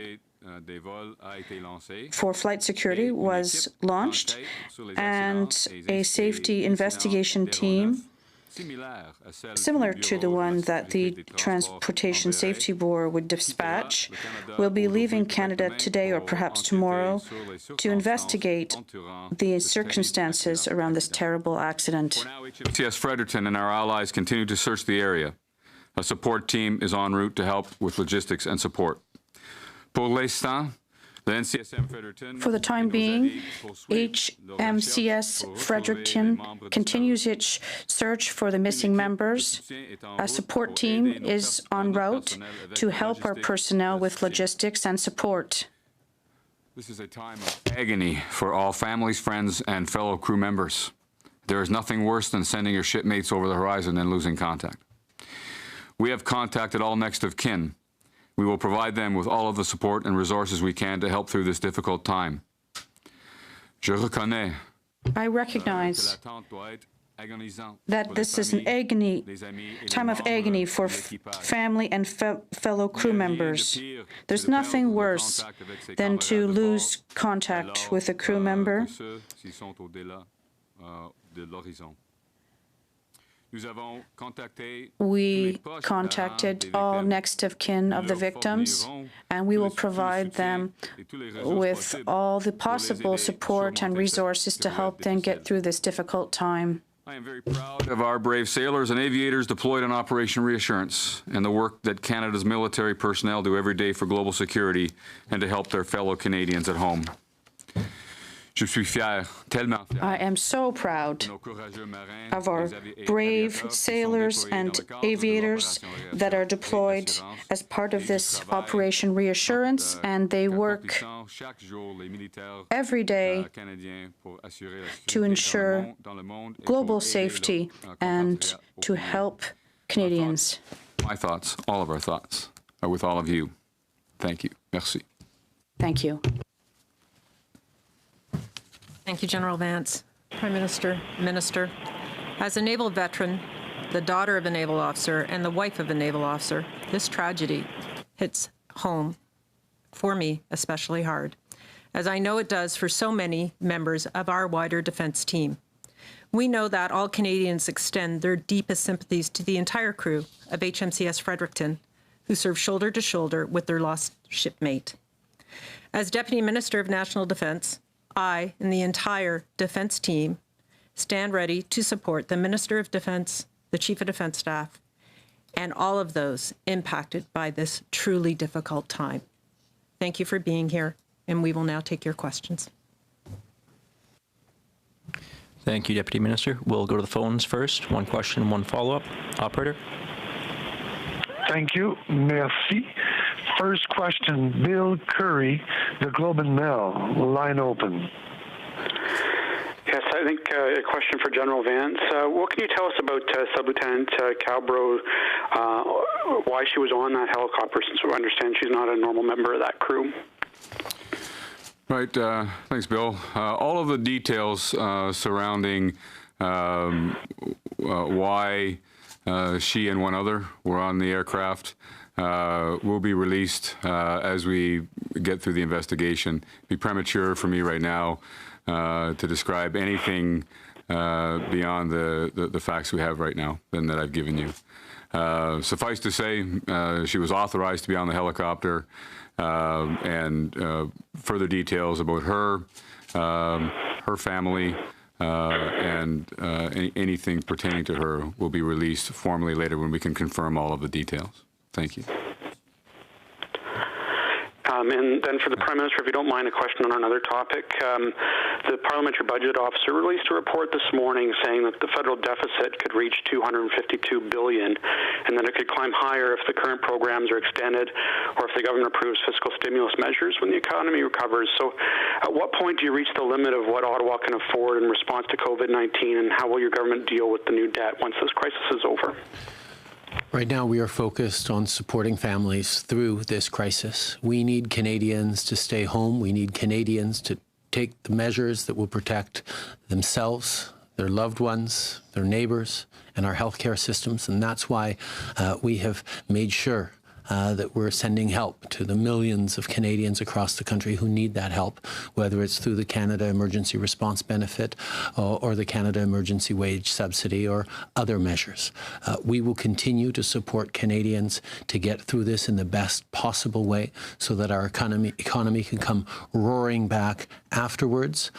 for flight security was launched, and a safety investigation team similar to the one that the Transportation Safety Board would dispatch, will be leaving Canada today or perhaps tomorrow to investigate the circumstances around this terrible accident. For now, HMCS Fredericton and our allies continue to search the area. A support team is en route to help with logistics and support. Pour l'instant, for the time being, HMCS Fredericton continues its search for the missing members. A support team is en route to help our personnel with logistics and support. This is a time of agony for all families, friends, and fellow crew members. There is nothing worse than sending your shipmates over the horizon and losing contact. We have contacted all next of kin. We will provide them with all of the support and resources we can to help through this difficult time. I recognize that this is an time of agony for family and fellow crew members. There's nothing worse than to lose contact with a crew member. We contacted all next of kin of the victims, and we will provide them with all the possible support and resources to help them get through this difficult time. I am very proud of our brave sailors and aviators deployed on Operation Reassurance and the work that Canada's military personnel do every day for global security and to help their fellow Canadians at home. Je suis fier, tellement fier. I am so proud of our brave sailors and aviators that are deployed as part of this Operation Reassurance, and they work every day to ensure global safety and to help Canadians. My thoughts, all of our thoughts, are with all of you. Thank you. Merci. Thank you. Thank you, General Vance. Prime Minister, Minister, as a naval veteran, the daughter of a naval officer, and the wife of a naval officer, this tragedy hits home, for me, especially hard, as I know it does for so many members of our wider defence team. We know that all Canadians extend their deepest sympathies to the entire crew of HMCS Fredericton, who served shoulder to shoulder with their lost shipmate. As Deputy Minister of National Defence, I and the entire Defence team stand ready to support the Minister of Defence, the Chief of Defence Staff, and all of those impacted by this truly difficult time. Thank you for being here, and we will now take your questions. Thank you, Deputy Minister. We'll go to the phones first. One question, one follow-up. Operator. Thank you. Merci. First question, Bill Curry, the Globe and Mail, line open. Yes, I think a question for General Vance. What can you tell us about Sub-Lieutenant Cowbrough, why she was on that helicopter, since we understand she's not a normal member of that crew? Right. Thanks, Bill. All of the details surrounding why she and one other were on the aircraft will be released as we get through the investigation. It'd be premature for me right now to describe anything beyond the facts we have right now and that I've given you. Suffice to say, she was authorized to be on the helicopter, and further details about her, her family, and anything pertaining to her will be released formally later when we can confirm all of the details. Thank you. And then for the Prime Minister, if you don't mind, a question on another topic. The Parliamentary Budget Officer released a report this morning saying that the federal deficit could reach $252 billion, and that it could climb higher if the current programs are extended or if the government approves fiscal stimulus measures when the economy recovers. So at what point do you reach the limit of what Ottawa can afford in response to COVID-19, and how will your government deal with the new debt once this crisis is over? Right now, we are focused on supporting families through this crisis. We need Canadians to stay home. We need Canadians to take the measures that will protect themselves, their loved ones, their neighbours, and our healthcare systems. And that's why we have made sure that we're sending help to the millions of Canadians across the country who need that help, whether it's through the Canada Emergency Response Benefit or the Canada Emergency Wage Subsidy or other measures. We will continue to support Canadians to get through this in the best possible way so that our economy can come roaring back afterwards.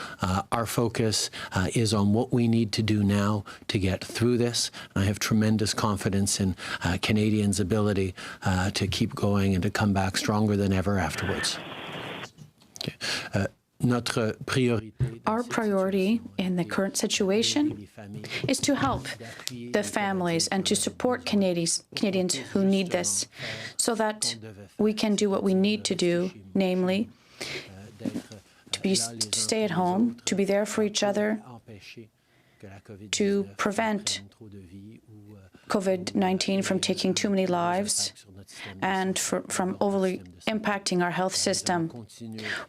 Our focus is on what we need to do now to get through this. And I have tremendous confidence in Canadians' ability to keep going and to come back stronger than ever afterwards. Okay. Our priority in the current situation is to help the families and to support Canadians who need this so that we can do what we need to do, namely to stay at home, to be there for each other, to prevent COVID-19 from taking too many lives and from overly impacting our health system.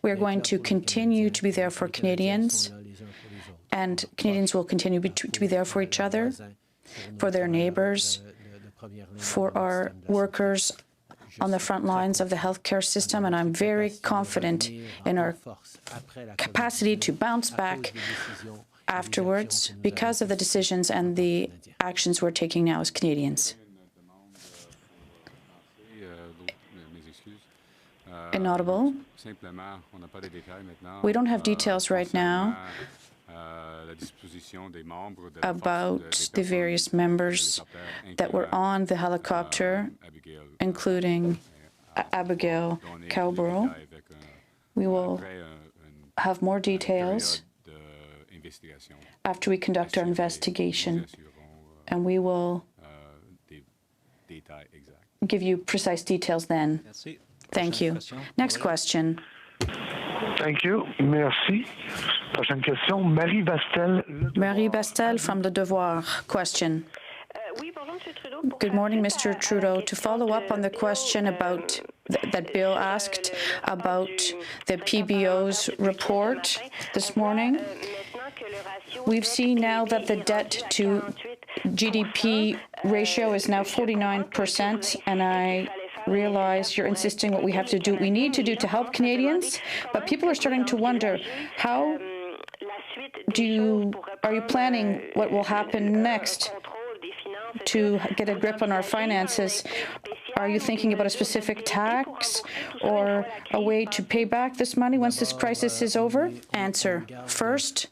We are going to continue to be there for Canadians, and Canadians will continue to be there for each other, for their neighbours, for our workers on the front lines of the healthcare system, and I'm very confident in our capacity to bounce back afterwards because of the decisions and the actions we're taking now as Canadians. Inaudible. We don't have details right now about the various members that were on the helicopter, including Abbigail, Cowbrough. We will have more details after we conduct our investigation, and we will give you precise details then. Thank you. Next question. Thank you. Merci. Prochaine question, Marie Bastel. Marie Bastel from Le Devoir. Question. Good morning, Mr. Trudeau. To follow up on the question about that Bill asked about the PBO's report this morning, we've seen now that the debt to GDP ratio is now 49%, and I realize you're insisting what we have to do, we need to do to help Canadians, but people are starting to wonder, how are you planning what will happen next to get a grip on our finances? Are you thinking about a specific tax or a way to pay back this money once this crisis is over? Answer. First,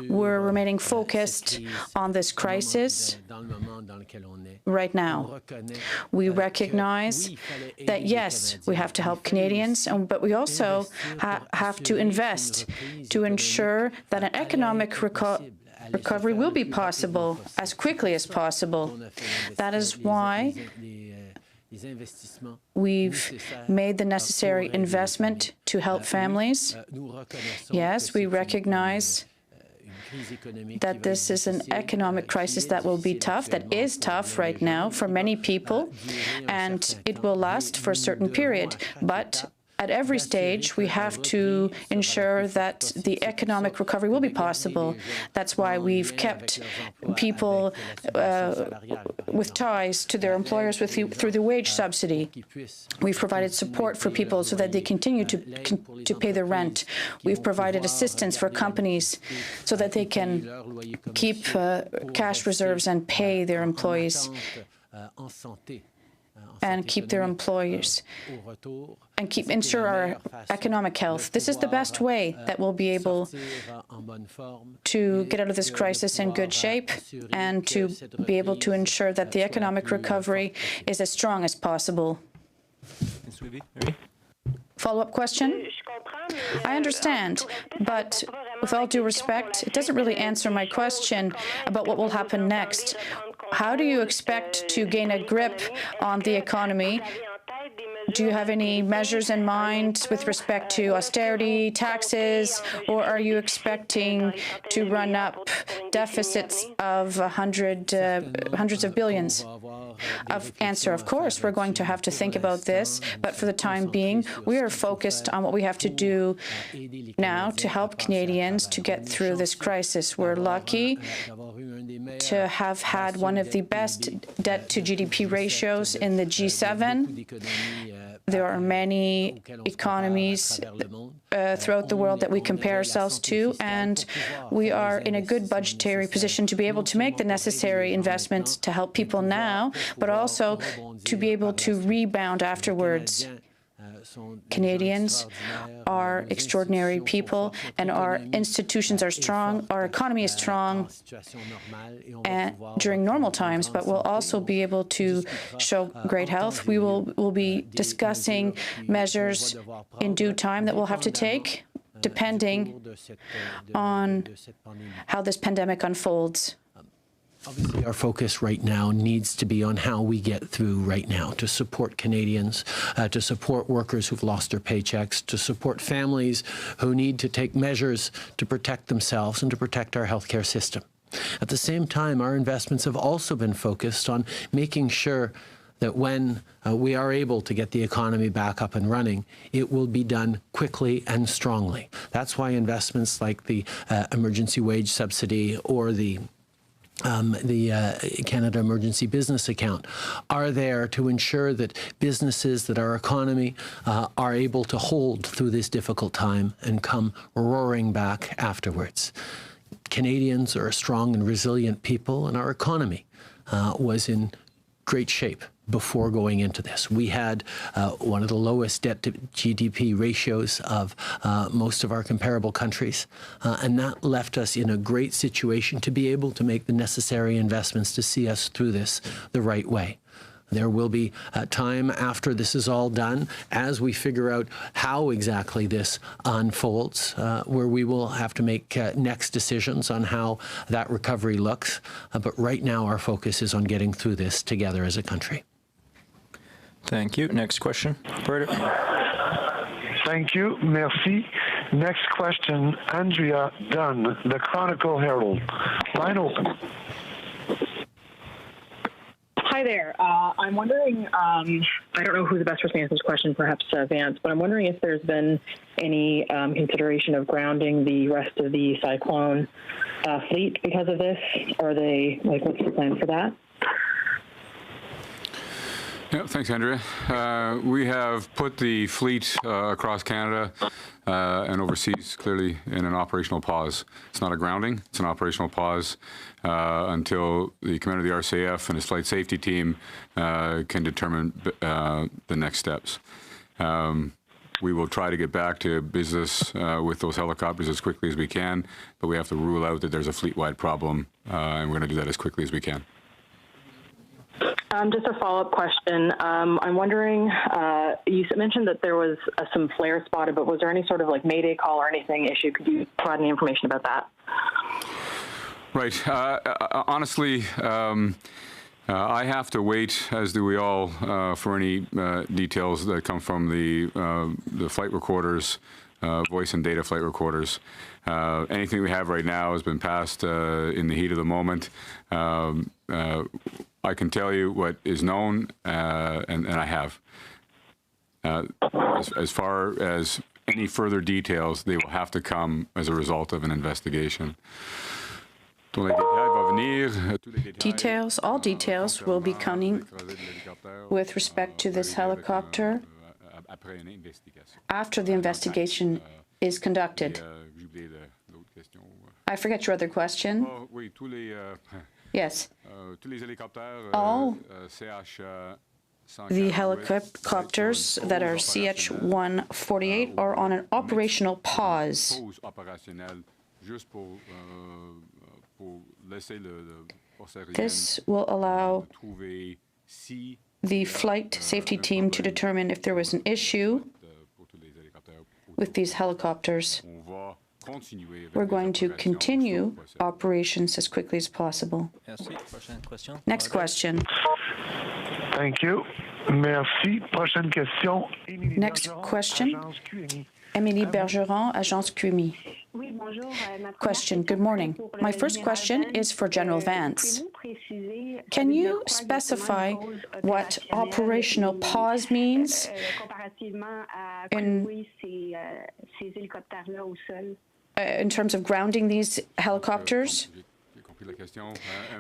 we're remaining focused on this crisis right now. We recognize that, yes, we have to help Canadians, but we also have to invest to ensure that an economic recovery will be possible as quickly as possible. That is why we've made the necessary investment to help families. Yes, we recognize that this is an economic crisis that will be tough, that is tough right now for many people, and it will last for a certain period. But at every stage, we have to ensure that the economic recovery will be possible. That's why we've kept people with ties to their employers through the wage subsidy. We've provided support for people so that they continue to pay their rent. We've provided assistance for companies so that they can keep cash reserves and pay their employees and keep their employers and ensure our economic health. This is the best way that we'll be able to get out of this crisis in good shape and to be able to ensure that the economic recovery is as strong as possible. Follow-up question? I understand, but with all due respect, it doesn't really answer my question about what will happen next. How do you expect to gain a grip on the economy? Do you have any measures in mind with respect to austerity, taxes, or are you expecting to run up deficits of hundreds of billions? Answer, of course, we're going to have to think about this, but for the time being, we are focused on what we have to do now to help Canadians to get through this crisis. We're lucky to have had one of the best debt-to-GDP ratios in the G7. There are many economies throughout the world that we compare ourselves to, and we are in a good budgetary position to be able to make the necessary investments to help people now, but also to be able to rebound afterwards. Canadians are extraordinary people, and our institutions are strong, our economy is strong during normal times, but we'll also be able to show great health. We'll be discussing measures in due time that we'll have to take, depending on how this pandemic unfolds. Obviously, our focus right now needs to be on how we get through right now to support Canadians, to support workers who've lost their paychecks, to support families who need to take measures to protect themselves and to protect our healthcare system. At the same time, our investments have also been focused on making sure that when we are able to get the economy back up and running, it will be done quickly and strongly. That's why investments like the emergency wage subsidy or the Canada Emergency Business Account are there to ensure that businesses, that our economy are able to hold through this difficult time and come roaring back afterwards. Canadians are a strong and resilient people, and our economy was in great shape before going into this. We had one of the lowest debt-to-GDP ratios of most of our comparable countries, and that left us in a great situation to be able to make the necessary investments to see us through this the right way. There will be time after this is all done, as we figure out how exactly this unfolds, where we will have to make next decisions on how that recovery looks. But right now, our focus is on getting through this together as a country. Thank you. Next question, operator. Thank you. Merci. Next question, Andrea Dunn, the Chronicle Herald. Line open. Hi there. I'm wondering, I don't know who the best person to answer this question, perhaps Vance, but I'm wondering if there's been any consideration of grounding the rest of the Cyclone fleet because of this. Are they, like, what's the plan for that? Yeah, thanks, Andrea. We have put the fleet across Canada and overseas clearly in an operational pause. It's not a grounding, it's an operational pause until the commander of the RCAF and his flight safety team can determine the next steps. We will try to get back to business with those helicopters as quickly as we can, but we have to rule out that there's a fleet-wide problem, and we're going to do that as quickly as we can. Just a follow-up question. I'm wondering, you mentioned that there was some flares spotted, but was there any sort of like Mayday call or anything issue? Could you provide any information about that? Right. Honestly, I have to wait, as do we all, for any details that come from the flight recorders, voice and data flight recorders. Anything we have right now has been passed in the heat of the moment. I can tell you what is known, and I have. As far as any further details, they will have to come as a result of an investigation. Details, all details will be coming with respect to this helicopter after the investigation is conducted. I forget your other question. Yes. All the helicopters that are CH-148 are on an operational pause. This will allow the flight safety team to determine if there was an issue with these helicopters. We're going to continue operations as quickly as possible. Next question. Thank you. Merci. Prochaine question. Next question. Émilie Bergeron, Agence QMI. Question. Good morning. My first question is for General Vance. Can you specify what operational pause means in terms of grounding these helicopters?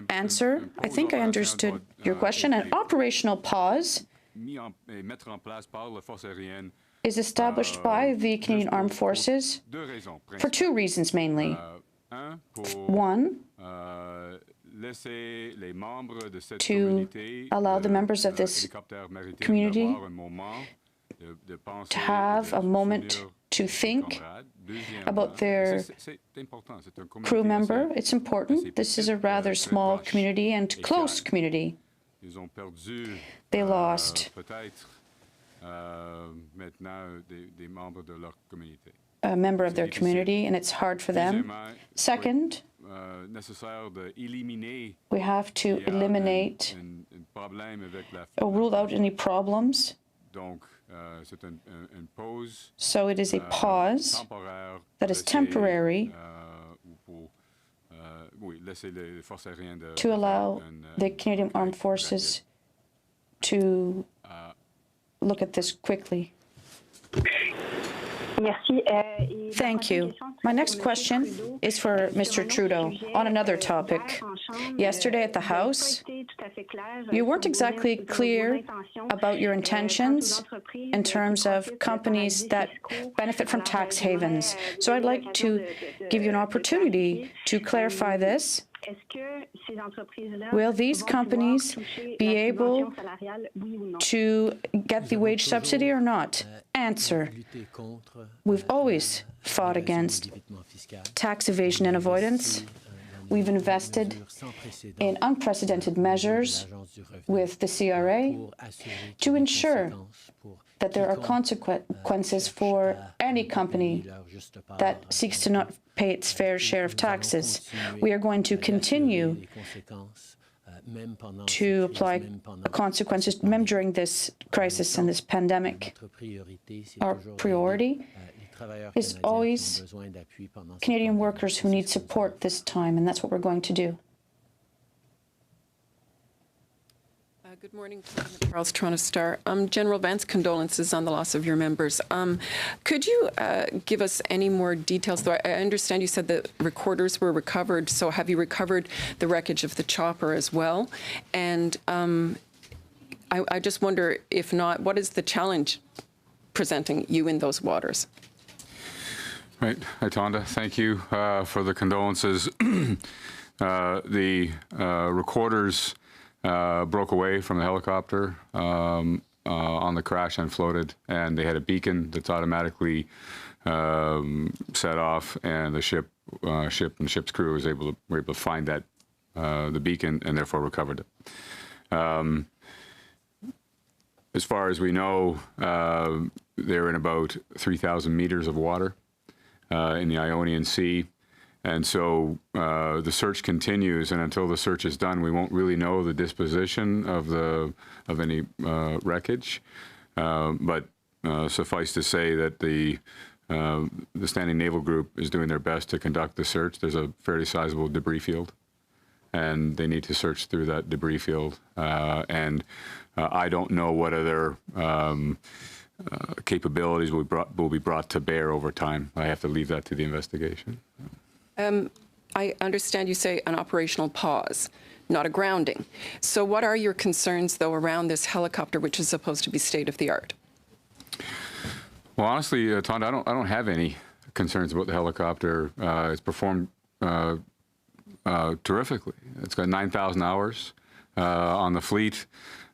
Answer. I think I understood your question. An operational pause is established by the Canadian Armed Forces for two reasons mainly. One, to allow the members of this community to have a moment to think about their crew member. It's important. This is a rather small community and close community. They lost a member of their community, and it's hard for them. Second, we have to eliminate or rule out any problems. So it is a pause that is temporary to allow the Canadian Armed Forces to look at this quickly. Thank you. My next question is for Mr. Trudeau on another topic. Yesterday at the House, you weren't exactly clear about your intentions in terms of companies that benefit from tax havens. So I'd like to give you an opportunity to clarify this. Will these companies be able to get the wage subsidy or not? Answer. We've always fought against tax evasion and avoidance. We've invested in unprecedented measures with the CRA to ensure that there are consequences for any company that seeks to not pay its fair share of taxes. We are going to continue to apply consequences during this crisis and this pandemic. Our priority is always Canadian workers who need support this time, and that's what we're going to do. Good morning, Charles, Toronto Star. General Vance, condolences on the loss of your members. Could you give us any more details? Though I understand you said that recorders were recovered, so have you recovered the wreckage of the chopper as well? And I just wonder, if not, what is the challenge presenting you in those waters? Right, hi Tonda, thank you for the condolences. The recorders broke away from the helicopter on the crash and floated, and they had a beacon that's automatically set off, and the ship and the ship's crew were able to find that the beacon and therefore recovered it. As far as we know, they're in about 3,000 meters of water in the Ionian Sea. And so the search continues, and until the search is done, we won't really know the disposition of any wreckage. But suffice to say that the Standing Naval Group is doing their best to conduct the search. There's a fairly sizable debris field, and they need to search through that debris field. And I don't know what other capabilities will be brought to bear over time. I have to leave that to the investigation. I understand you say an operational pause, not a grounding. So what are your concerns, though, around this helicopter, which is supposed to be state-of-the-art? Well, honestly, Tonda, I don't have any concerns about the helicopter. It's performed terrifically. It's got 9,000 hours on the fleet.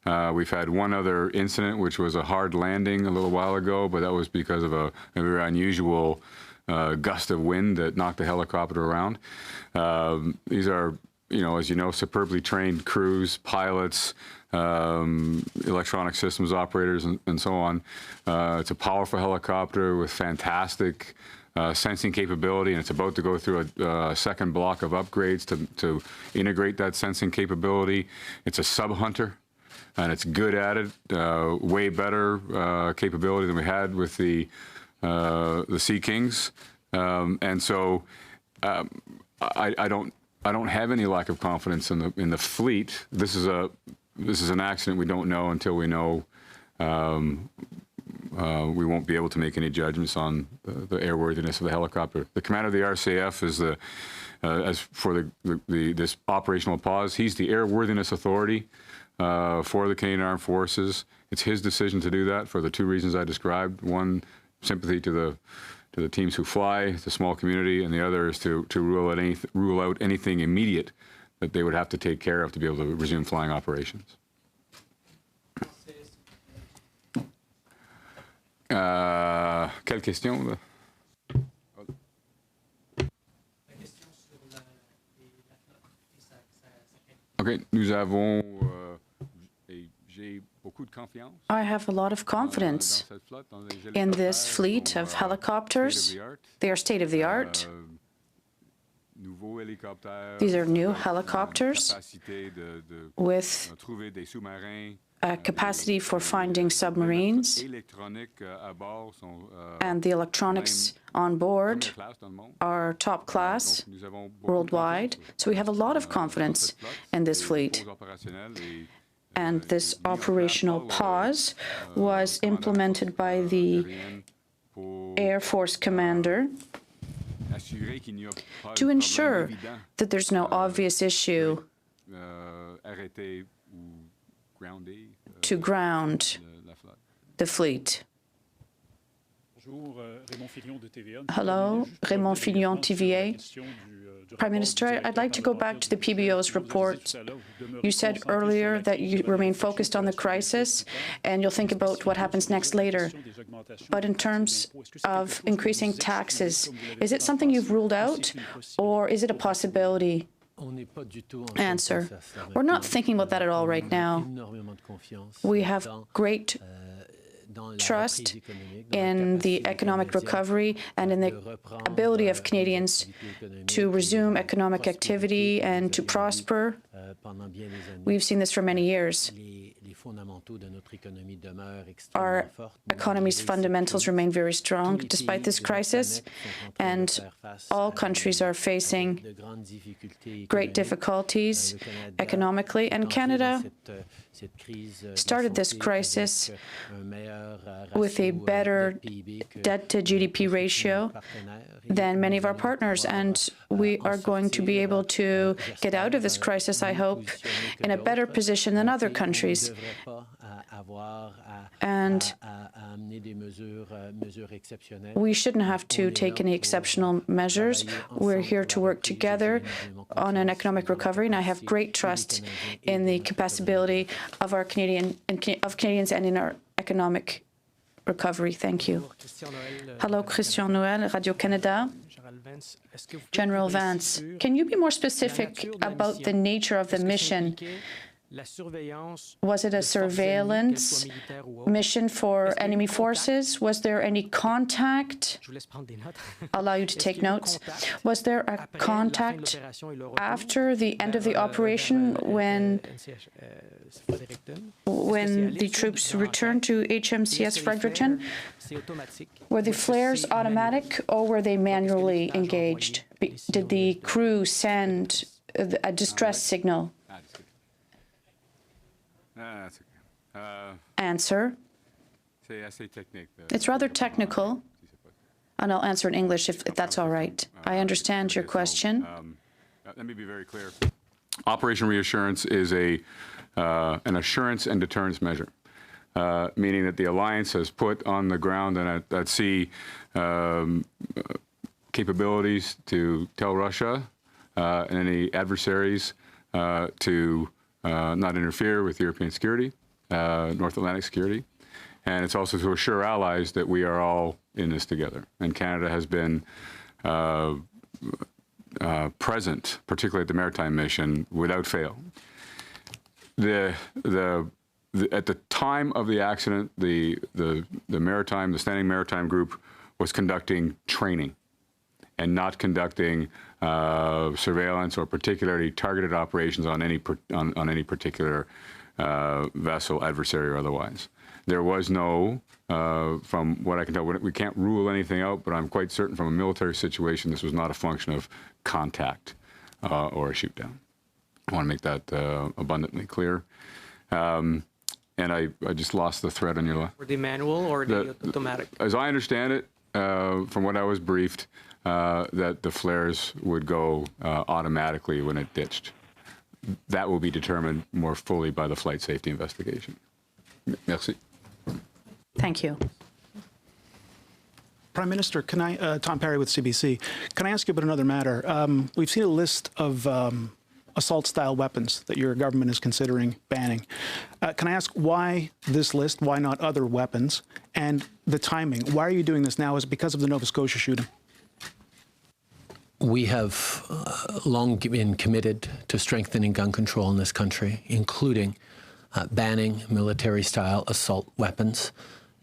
We've had one other incident, which was a hard landing a little while ago, but that was because of a very unusual gust of wind that knocked the helicopter around. These are, as you know, superbly trained crews, pilots, electronic systems operators, and so on. It's a powerful helicopter with fantastic sensing capability, and it's about to go through a second block of upgrades to integrate that sensing capability. It's a sub-hunter, and it's good at it, way better capability than we had with the Sea Kings, and so I don't have any lack of confidence in the fleet. This is an accident we don't know until we know. We won't be able to make any judgments on the airworthiness of the helicopter. The commander of the RCF is as for this operational pause. He's the airworthiness authority for the Canadian Armed Forces. It's his decision to do that for the two reasons I described. One, sympathy to the teams who fly, the small community, and the other is to rule out anything immediate that they would have to take care of to be able to resume flying operations. Quelle question? Okay, nous avons. I have a lot of confidence in this fleet of helicopters. They are state-of-the-art. These are new helicopters with a capacity for finding submarines, and the electronics on board are top class worldwide. So we have a lot of confidence in this fleet. And this operational pause was implemented by the Air Force commander to ensure that there's no obvious issue to ground the fleet. Hello, Raymond Fillon, TVA. Prime Minister, I'd like to go back to the PBO's report. You said earlier that you remain focused on the crisis and you'll think about what happens next later. But in terms of increasing taxes, is it something you've ruled out, or is it a possibility Answer. We're not thinking about that at all right now. We have great trust in the economic recovery and in the ability of Canadians to resume economic activity and to prosper. We've seen this for many years. Our economy's fundamentals remain very strong despite this crisis, and all countries are facing great difficulties economically, and Canada started this crisis with a better debt-to-GDP ratio than many of our partners, and we are going to be able to get out of this crisis, I hope, in a better position than other countries. And we shouldn't have to take any exceptional measures. We're here to work together on an economic recovery, and I have great trust in the capacity of our Canadians and in our economic recovery. Thank you. Hello, Christian Noël, Radio-Canada. General Vance, can you be more specific about the nature of the mission? Was it a surveillance mission for enemy forces? Was there any contact? I'll allow you to take notes. Was there a contact after the end of the operation when the troops returned to HMCS Fredericton? Were the flares automatic or were they manually engaged? Did the crew send a distress signal? Answer. It's rather technical, and I'll answer in English if that's all right. I understand your question. Let me be very clear. Operation Reassurance is an assurance and deterrence measure, meaning that the alliance has put on the ground and at sea capabilities to tell Russia and any adversaries to not interfere with European security, North Atlantic security. And it's also to assure allies that we are all in this together. And Canada has been present, particularly at the maritime mission, without fail. At the time of the accident, the Standing Maritime Group was conducting training and not conducting surveillance or particularly targeted operations on any particular vessel, adversary or otherwise. There was no, from what I can tell, we can't rule anything out, but I'm quite certain from a military situation, this was not a function of contact or a shoot down. I want to make that abundantly clear. And I just lost the thread on your last. Or the manual or the automatic? As I understand it, from what I was briefed, that the flares would go automatically when it ditched. That will be determined more fully by the flight safety investigation. Merci. Thank you. Prime Minister, can I, Tom Perry with CBC, can I ask you about another matter? We've seen a list of assault-style weapons that your government is considering banning. Can I ask why this list, why not other weapons, and the timing? Why are you doing this now? Is it because of the Nova Scotia shooting? We have long been committed to strengthening gun control in this country, including banning military-style assault weapons.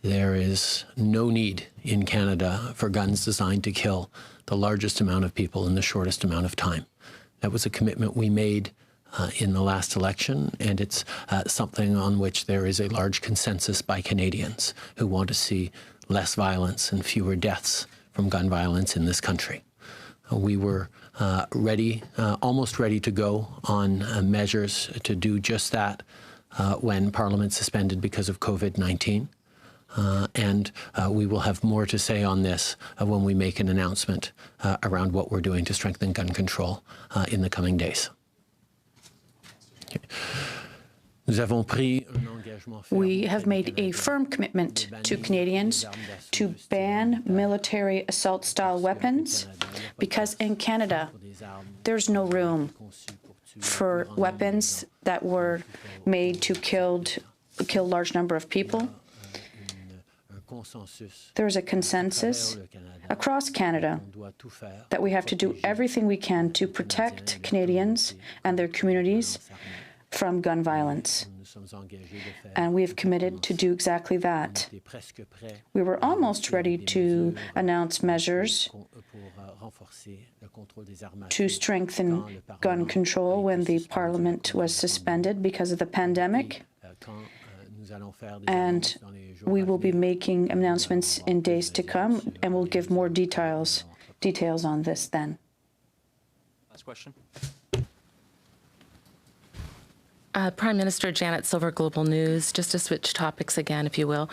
There is no need in Canada for guns designed to kill the largest amount of people in the shortest amount of time. That was a commitment we made in the last election, and it's something on which there is a large consensus by Canadians who want to see less violence and fewer deaths from gun violence in this country. We were ready, almost ready to go on measures to do just that when Parliament suspended because of COVID-19. And we will have more to say on this when we make an announcement around what we're doing to strengthen gun control in the coming days. We have made a firm commitment to Canadians to ban military assault-style weapons because in Canada, there's no room for weapons that were made to kill large number of people. there is a consensus across Canada that we have to do everything we can to protect Canadians and their communities from gun violence. And we have committed to do exactly that. We were almost ready to announce measures to strengthen gun control when the Parliament was suspended because of the pandemic. And we will be making announcements in days to come, and we'll give more details on this then. Last question. Prime Minister Janet Silver, Global News. Just to switch topics again, if you will.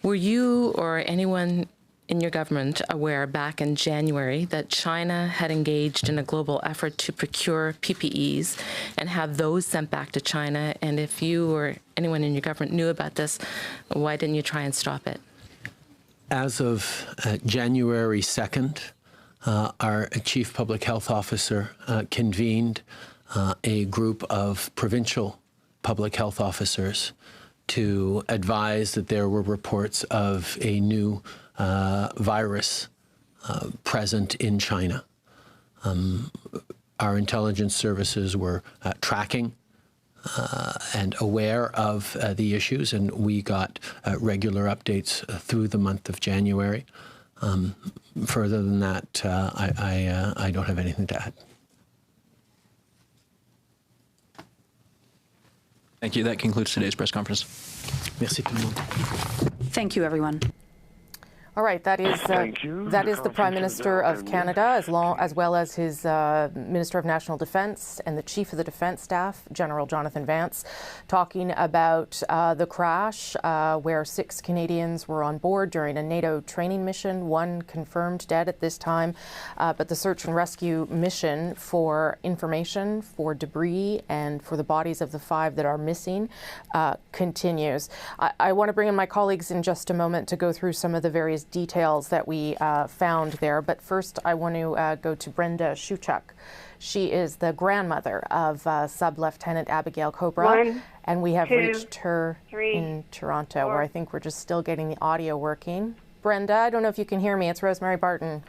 Were you or anyone in your government aware back in January that China had engaged in a global effort to procure PPEs and have those sent back to China? And if you or anyone in your government knew about this, why didn't you try and stop it? As of January 2nd, our Chief Public Health Officer convened a group of provincial public health officers to advise that there were reports of a new virus present in China. Our intelligence services were tracking and aware of the issues, and we got regular updates through the month of January. Further than that, I don't have anything to add. Thank you. That concludes today's press conference. Merci tout le monde. Thank you, everyone. All right, that is the Prime Minister of Canada, as well as his Minister of National Defence and the Chief of the Defence Staff, General Jonathan Vance, talking about the crash where 6 Canadians were on board during a NATO training mission, 1 confirmed dead at this time, but the search and rescue mission for information, for debris, and for the bodies of the 5 that are missing continues. I want to bring in my colleagues in just a moment to go through some of the various details that we found there. But first, I want to go to Brenda Shuchuk. She is the grandmother of Sub-Lieutenant Abbigail Cowbrough, and we have reached her in Toronto, where I think we're just still getting the audio working. Brenda, I don't know if you can hear me. It's Rosemary Barton.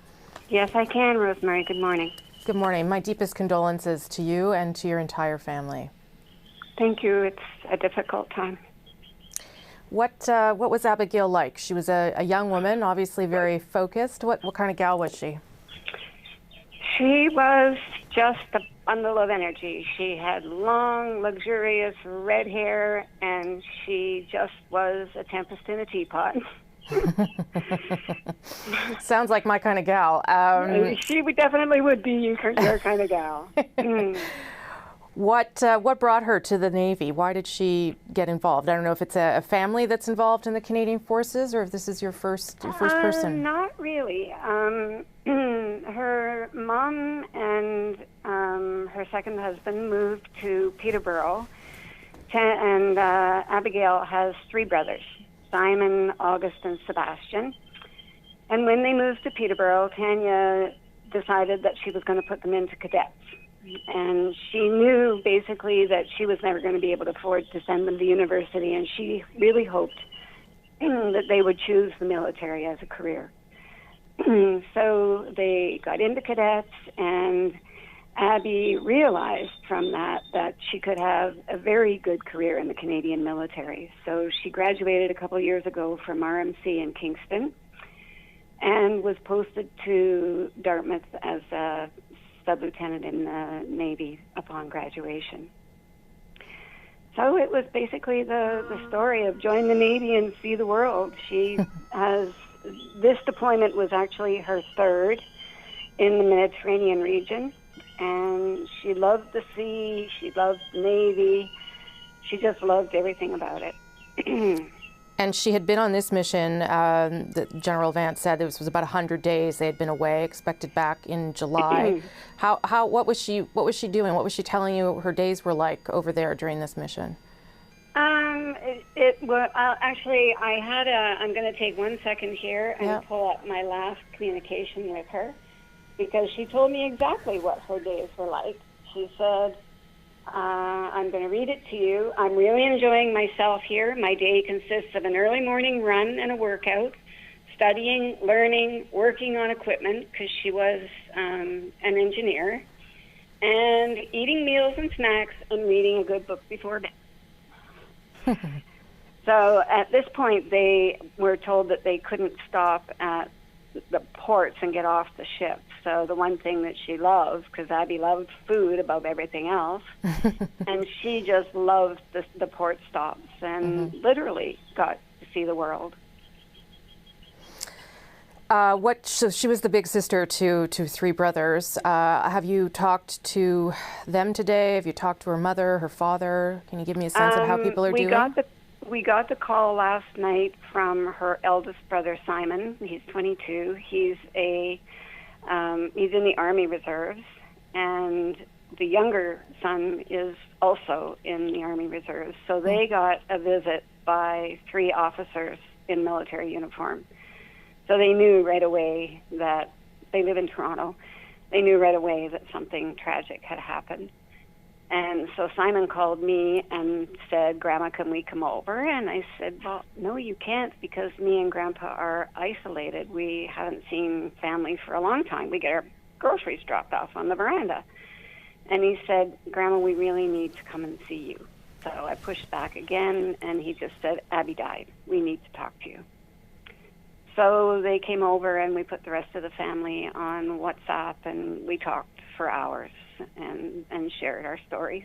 Yes, I can, Rosemary. Good morning. Good morning. My deepest condolences to you and to your entire family. Thank you. It's a difficult time. What was Abbigail like? She was a young woman, obviously very focused. What kind of gal was she? She was just a bundle of energy. She had long, luxurious red hair, and she just was a tempest in a teapot. Sounds like my kind of gal. She definitely would be your kind of gal. What brought her to the Navy? Why did she get involved? I don't know if it's a family that's involved in the Canadian Forces, or if this is your first person. Not really. Her mom and her second husband moved to Peterborough, and Abigail has 3 brothers, Simon, August, and Sebastian. And when they moved to Peterborough, Tanya decided that she was going to put them into cadets. And she knew basically that she was never going to be able to afford to send them to university, and she really hoped that they would choose the military as a career. So they got into cadets, and Abby realized from that she could have a very good career in the Canadian military. So she graduated a couple of years ago from RMC in Kingston and was posted to Dartmouth as a sub-lieutenant in the Navy upon graduation. So it was basically the story of join the Navy and see the world. She has, this deployment was actually her 3rd in the Mediterranean region, and she loved the sea, she loved the Navy, she just loved everything about it. And she had been on this mission, that General Vance said this was about 100 days they had been away, expected back in July. What was she doing? What was she telling you her days were like over there during this mission? Actually, I'm going to take 1 second here and pull up my last communication with her, because she told me exactly what her days were like. She said, I'm going to read it to you. I'm really enjoying myself here. My day consists of an early morning run and a workout, studying, learning, working on equipment, because she was an engineer, and eating meals and snacks and reading a good book before bed. So at this point, they were told that they couldn't stop at the ports and get off the ship. So the one thing that she loved, because Abby loved food above everything else, and she just loved the port stops and literally got to see the world. So she was the big sister to three brothers. Have you talked to them today? Have you talked to her mother, her father? Can you give me a sense of how people are doing? We got the call last night from her eldest brother, Simon. He's 22. He's in the Army Reserves, and the younger son is also in the Army Reserves. So they got a visit by three officers in military uniform. So they knew right away that they live in Toronto. They knew right away that something tragic had happened. And so Simon called me and said, "Grandma, can we come over?" And I said, "Well, no, you can't, because me and Grandpa are isolated. We haven't seen family for a long time. We get our groceries dropped off on the veranda." And he said, "Grandma, we really need to come and see you." So I pushed back again, and he just said, "Abby died. We need to talk to you." So they came over, and we put the rest of the family on WhatsApp, and we talked for hours and shared our stories.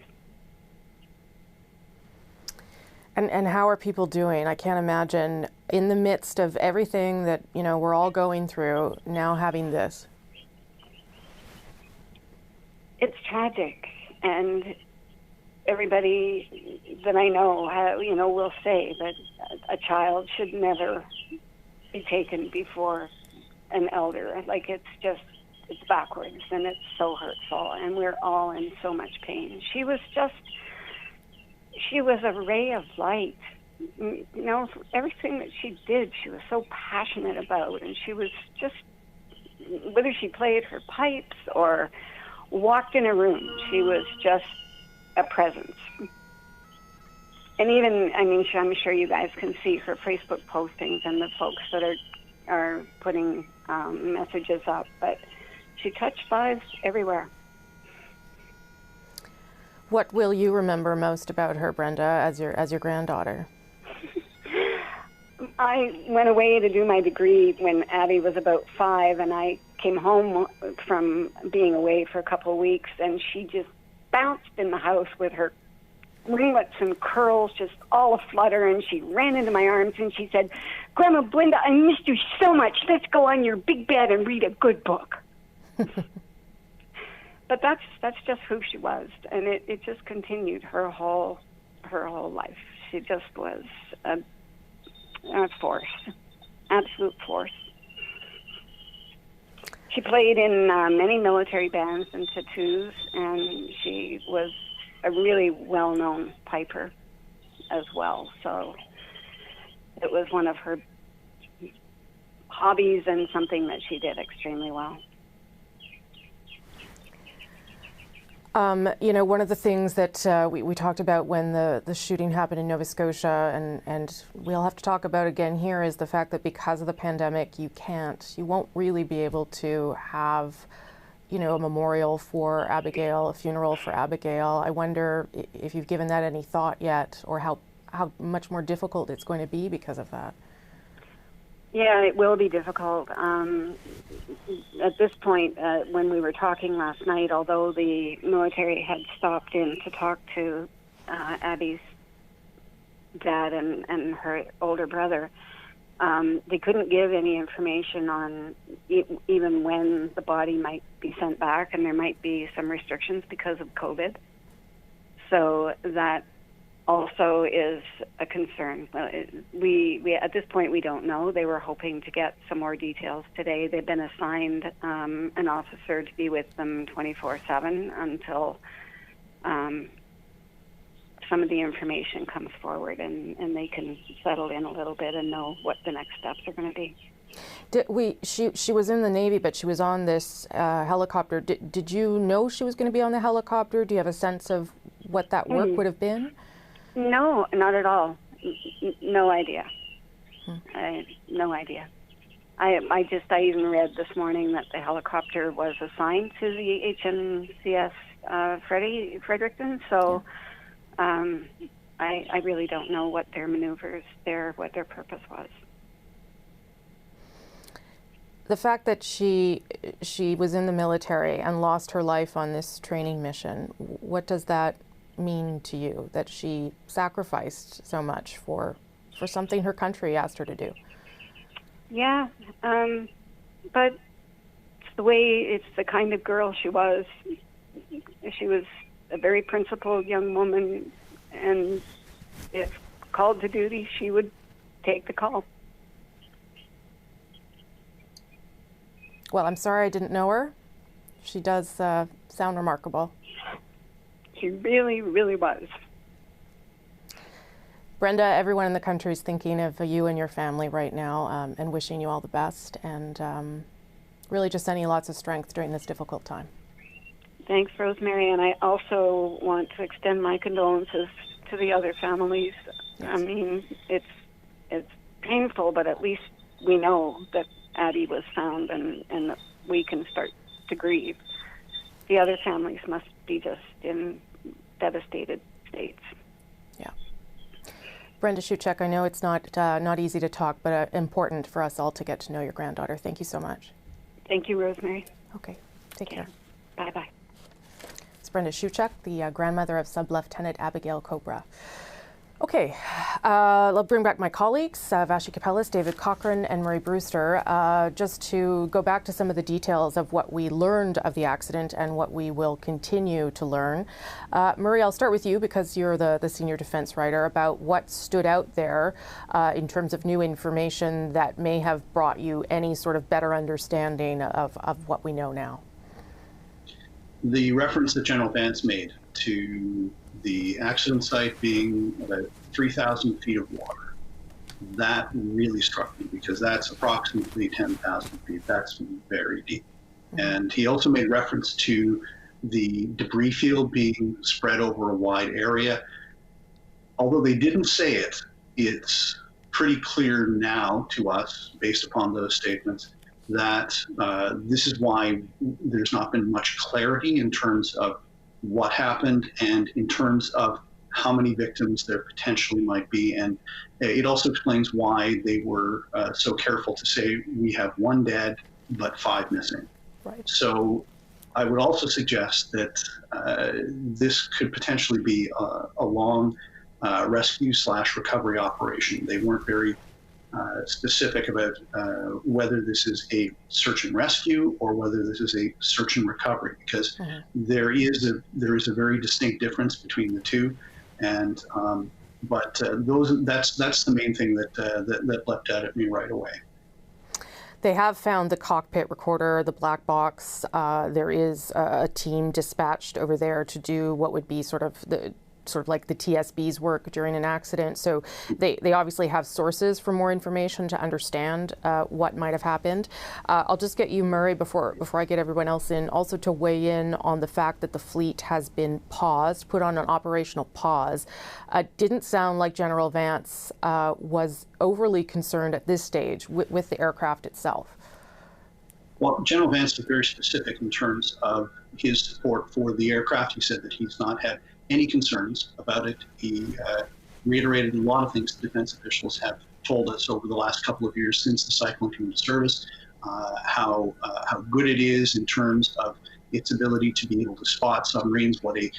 And how are people doing? I can't imagine, in the midst of everything that, we're all going through, now having this. It's tragic, and everybody that I know, will say that a child should never be taken before an elder. Like, it's backwards, and it's so hurtful, and we're all in so much pain. She was a ray of light. Everything that she did, she was so passionate about, and she was just, whether she played her pipes or walked in a room, she was just a presence. And even, I'm sure you guys can see her Facebook postings and the folks that are putting messages up, but she touched lives everywhere. What will you remember most about her, Brenda, as your granddaughter? I went away to do my degree when Abby was about 5, and I came home from being away for a couple of weeks, and she just bounced in the house with her ringlets and curls just all aflutter, and she ran into my arms and she said, "Grandma Brenda, I missed you so much. Let's go on your big bed and read a good book." But that's just who she was, and it just continued her whole life. She just was a force, absolute force. She played in many military bands and tattoos, and she was a really well-known piper as well. So it was one of her hobbies and something that she did extremely well. One of the things that we talked about when the shooting happened in Nova Scotia, and we'll have to talk about again here, is the fact that because of the pandemic, you won't really be able to have, a memorial for Abbigail, a funeral for Abbigail. I wonder if you've given that any thought yet, or how much more difficult it's going to be because of that. Yeah, it will be difficult. At this point, when we were talking last night, although the military had stopped in to talk to Abby's dad and her older brother, they couldn't give any information on even when the body might be sent back, and there might be some restrictions because of COVID. So that also is a concern. We at this point, we don't know. They were hoping to get some more details today. They've been assigned an officer to be with them 24/7 until some of the information comes forward and they can settle in a little bit and know what the next steps are going to be. She was in the Navy, but she was on this helicopter. Did you know she was going to be on the helicopter? Do you have a sense of what that work would have been? No, not at all. No idea. No idea. I even read this morning that the helicopter was assigned to the HMCS Fredericton. So I really don't know what their maneuvers, what their purpose was. The fact that she was in the military and lost her life on this training mission, what does that mean to you, that she sacrificed so much for something her country asked her to do? Yeah, but it's the kind of girl she was. She was a very principled young woman, and if called to duty, she would take the call. Well, I'm sorry I didn't know her. She does sound remarkable. She really, really was. Brenda, everyone in the country is thinking of you and your family right now, and wishing you all the best, and really just sending you lots of strength during this difficult time. Thanks, Rosemary, and I also want to extend my condolences to the other families. Yes. I mean, it's painful, but at least we know that Addie was found, and that we can start to grieve. The other families must be just in devastated states. Yeah. Brenda Shuchek, I know it's not easy to talk, but important for us all to get to know your granddaughter. Thank you so much. Thank you, Rosemary. Okay, take care. Bye-bye. It's Brenda Shuchek, the grandmother of Sub-Lieutenant Abbigail Cowbrough. Okay, I'll bring back my colleagues, Vashi Capellas, David Cochran, and Murray Brewster, just to go back to some of the details of what we learned of the accident and what we will continue to learn. Murray, I'll start with you because you're the senior defense writer, about what stood out there in terms of new information that may have brought you any sort of better understanding of what we know now. The reference that General Vance made to the accident site being about 3,000 feet of water, that really struck me, because that's approximately 10,000 feet. That's very deep. And he also made reference to the debris field being spread over a wide area. Although they didn't say it, it's pretty clear now to us, based upon those statements, that this is why there's not been much clarity in terms of what happened and in terms of how many victims there potentially might be. And it also explains why they were so careful to say we have 1 dead but 5 missing. Right. So I would also suggest that this could potentially be a long rescue/recovery operation. They weren't very specific about whether this is a search and rescue or whether this is a search and recovery, because there is a very distinct difference between the two, and that's the main thing that leapt out at me right away. They have found the cockpit recorder, the black box. There is a team dispatched over there to do what would be sort of like the TSB's work during an accident. So they obviously have sources for more information to understand what might have happened. I'll just get you, Murray, before I get everyone else in, also to weigh in on the fact that the fleet has been paused, put on an operational pause. Didn't sound like General Vance was overly concerned at this stage with the aircraft itself. Well, General Vance was very specific in terms of his support for the aircraft. He said that he's not had any concerns about it. He reiterated a lot of things the defense officials have told us over the last couple of years since the Cyclone came into service, how good it is in terms of its ability to be able to spot submarines, what a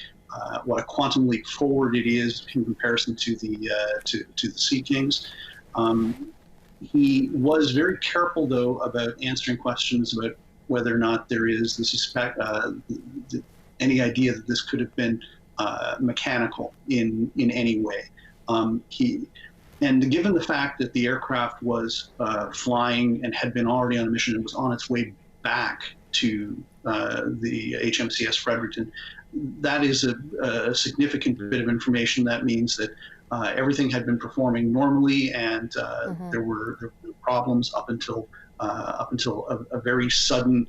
quantum leap forward it is in comparison to the Sea Kings. He was very careful, though, about answering questions about whether or not there is any idea that this could have been mechanical in any way. And given the fact that the aircraft was flying and had been already on a mission and was on its way back to the HMCS Fredericton, that is a significant bit of information. That means that everything had been performing normally, and there were problems up until a very sudden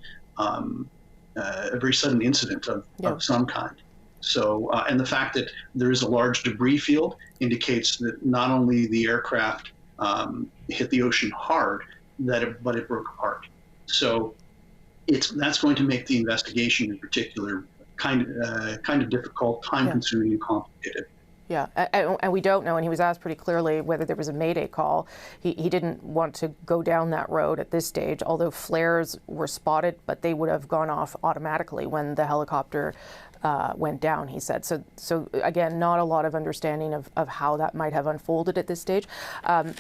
incident of some kind. So, and the fact that there is a large debris field indicates that not only the aircraft hit the ocean hard, but it broke apart. So that's going to make the investigation in particular kind of difficult, time-consuming, and complicated. Yeah, and we don't know, and he was asked pretty clearly whether there was a Mayday call. He didn't want to go down that road at this stage, although flares were spotted, but they would have gone off automatically when the helicopter went down, he said. So again, not a lot of understanding of how that might have unfolded at this stage.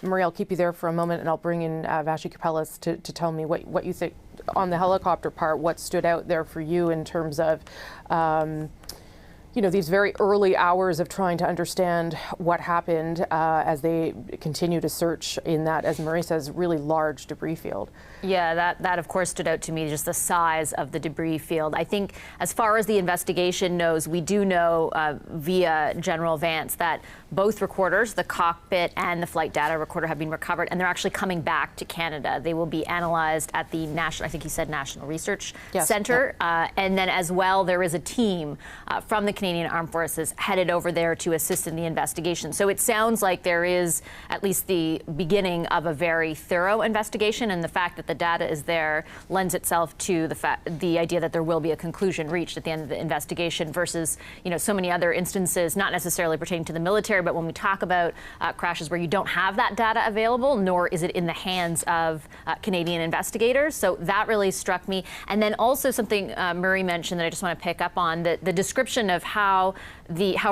Marie, I'll keep you there for a moment, and I'll bring in Vashi Kapelas to tell me what you think on the helicopter part, what stood out there for you in terms of these very early hours of trying to understand what happened as they continue to search in that, as Marie says, really large debris field. Yeah, that of course stood out to me, just the size of the debris field. I think as far as the investigation knows, we do know via General Vance that both recorders, the cockpit and the flight data recorder, have been recovered, and they're actually coming back to Canada. They will be analyzed at the National, I think you said National Research Centre. Yeah. And then as well, there is a team from the Canadian Armed Forces headed over there to assist in the investigation. So it sounds like there is at least the beginning of a very thorough investigation, and the fact that the data is there lends itself to the idea that there will be a conclusion reached at the end of the investigation versus, so many other instances, not necessarily pertaining to the military, but when we talk about crashes where you don't have that data available, nor is it in the hands of Canadian investigators. So that really struck me. And then also something Murray mentioned that I just want to pick up on, the description of how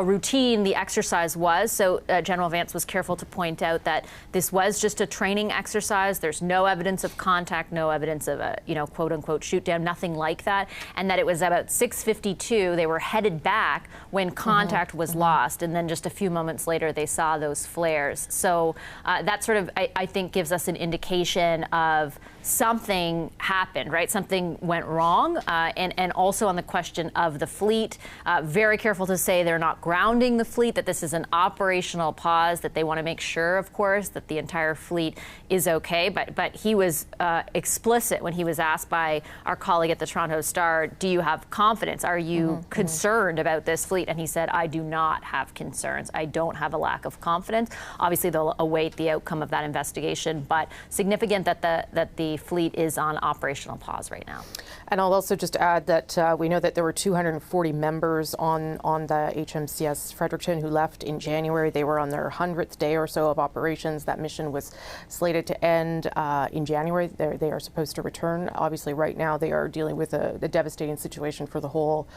routine the exercise was. So General Vance was careful to point out that this was just a training exercise. There's no evidence of contact, no evidence of a, quote unquote shoot down, nothing like that. And that it was about 6:52, they were headed back when contact was lost. And then just a few moments later, they saw those flares. So that sort of, I think, gives us an indication of something happened, right? Something went wrong. And also on the question of the fleet, very careful to say they're not grounding the fleet, that this is an operational pause, that they want to make sure, of course, that the entire fleet is okay. But he was explicit when he was asked by our colleague at the Toronto Star, do you have confidence? Are you concerned about this fleet? And he said, I do not have concerns. I don't have a lack of confidence. Obviously, they'll await the outcome of that investigation, but significant that the fleet is on operational pause right now. And I'll also just add that we know that there were 240 members on the HMCS Fredericton who left in January. They were on their 100th day or so of operations. That mission was slated to end in January. They are supposed to return. Obviously, right now they are dealing with a devastating situation for the whole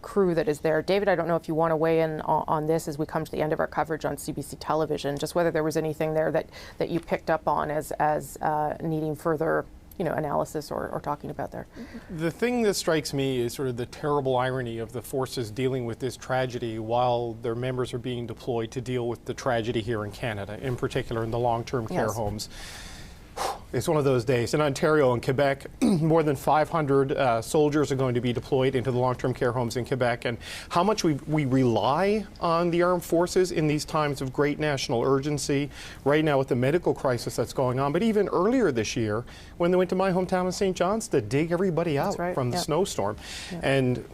crew that is there. David, I don't know if you want to weigh in on this as we come to the end of our coverage on CBC Television, just whether there was anything there that you picked up on as needing further analysis or talking about there. The thing that strikes me is sort of the terrible irony of the forces dealing with this tragedy while their members are being deployed to deal with the tragedy here in Canada, in particular in the long-term care homes. It's one of those days. In Ontario and Quebec, more than 500 soldiers are going to be deployed into the long-term care homes in Quebec. And how much we rely on the armed forces in these times of great national urgency, right now with the medical crisis that's going on, but even earlier this year when they went to my hometown of St. John's to dig everybody out from the snowstorm. And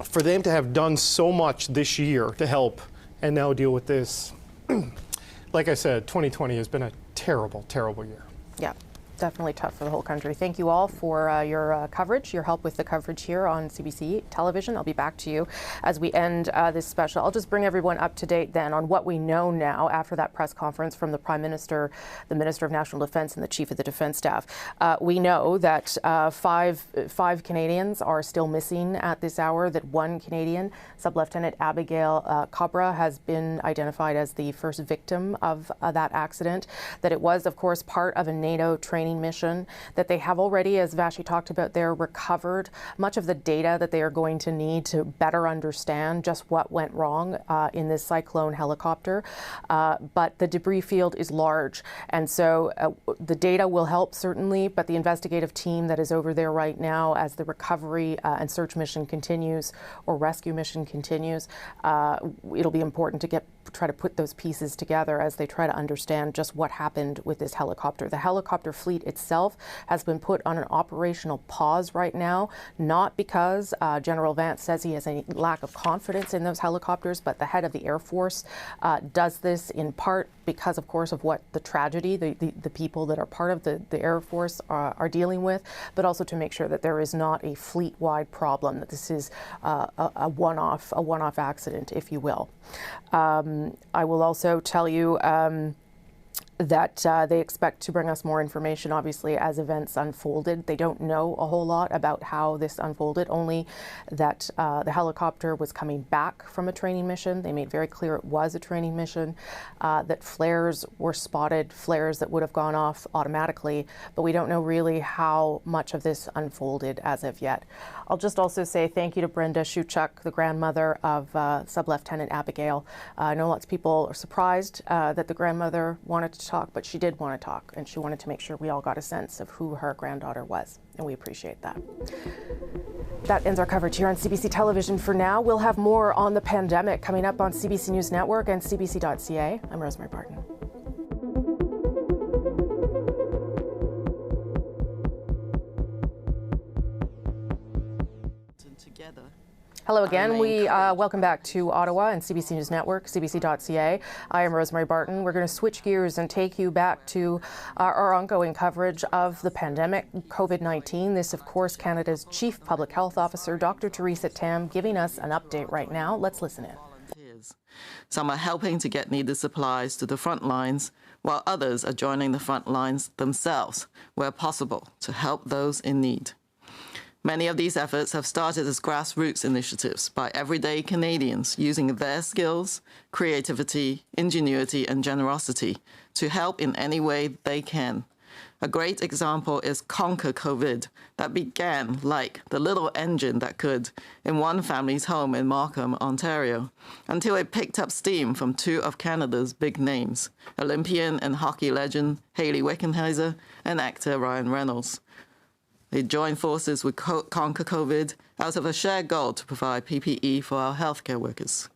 for them to have done so much this year to help and now deal with this, like I said, 2020 has been a terrible, terrible year. Yeah, definitely tough for the whole country. Thank you all for your coverage, your help with the coverage here on CBC Television. I'll be back to you as we end this special. I'll just bring everyone up to date then on what we know now after that press conference from the Prime Minister, the Minister of National Defence and the Chief of the Defence Staff. We know that five Canadians are still missing at this hour, that one Canadian, Sub-Lieutenant Abbigail Cowbrough, has been identified as the first victim of that accident, that it was, of course, part of a NATO training mission, that they have already, as Vashi talked about there, recovered much of the data that they are going to need to better understand just what went wrong in this cyclone helicopter. But the debris field is large, and so the data will help certainly, but the investigative team that is over there right now as the recovery and search mission continues, or rescue mission continues, it'll be important to get try to put those pieces together as they try to understand just what happened with this helicopter. The helicopter fleet itself has been put on an operational pause right now, not because General Vance says he has a lack of confidence in those helicopters, but the head of the Air Force does this in part because, of course, of what the tragedy, the people that are part of the Air Force are dealing with, but also to make sure that there is not a fleet-wide problem, that this is a one-off accident, if you will. I will also tell you that they expect to bring us more information, obviously, as events unfolded. They don't know a whole lot about how this unfolded, only that the helicopter was coming back from a training mission. They made very clear it was a training mission, that flares were spotted, flares that would have gone off automatically, but we don't know really how much of this unfolded as of yet. I'll just also say thank you to Brenda Shuchuk, the grandmother of Sub-Lieutenant Abbigail. I know lots of people are surprised that the grandmother wanted to talk, but she did want to talk, and she wanted to make sure we all got a sense of who her granddaughter was, and we appreciate that. That ends our coverage here on CBC Television for now. We'll have more on the pandemic coming up on CBC News Network and CBC.ca. I'm Rosemary Barton. Hello again. We welcome back to Ottawa and CBC News Network, CBC.ca. I am Rosemary Barton. We're going to switch gears and take you back to our ongoing coverage of the pandemic, COVID-19. This, of course, Canada's Chief Public Health Officer, Dr. Theresa Tam, giving us an update right now. Let's listen in. Some are helping to get needed supplies to the front lines, while others are joining the front lines themselves, where possible, to help those in need. Many of these efforts have started as grassroots initiatives by everyday Canadians using their skills, creativity, ingenuity, and generosity to help in any way they can. A great example is Conquer COVID, that began like the little engine that could in one family's home in Markham, Ontario, until it picked up steam from two of Canada's big names, Olympian and hockey legend Hayley Wickenheiser and actor Ryan Reynolds. They joined forces with Conquer COVID out of a shared goal to provide PPE for our healthcare workers.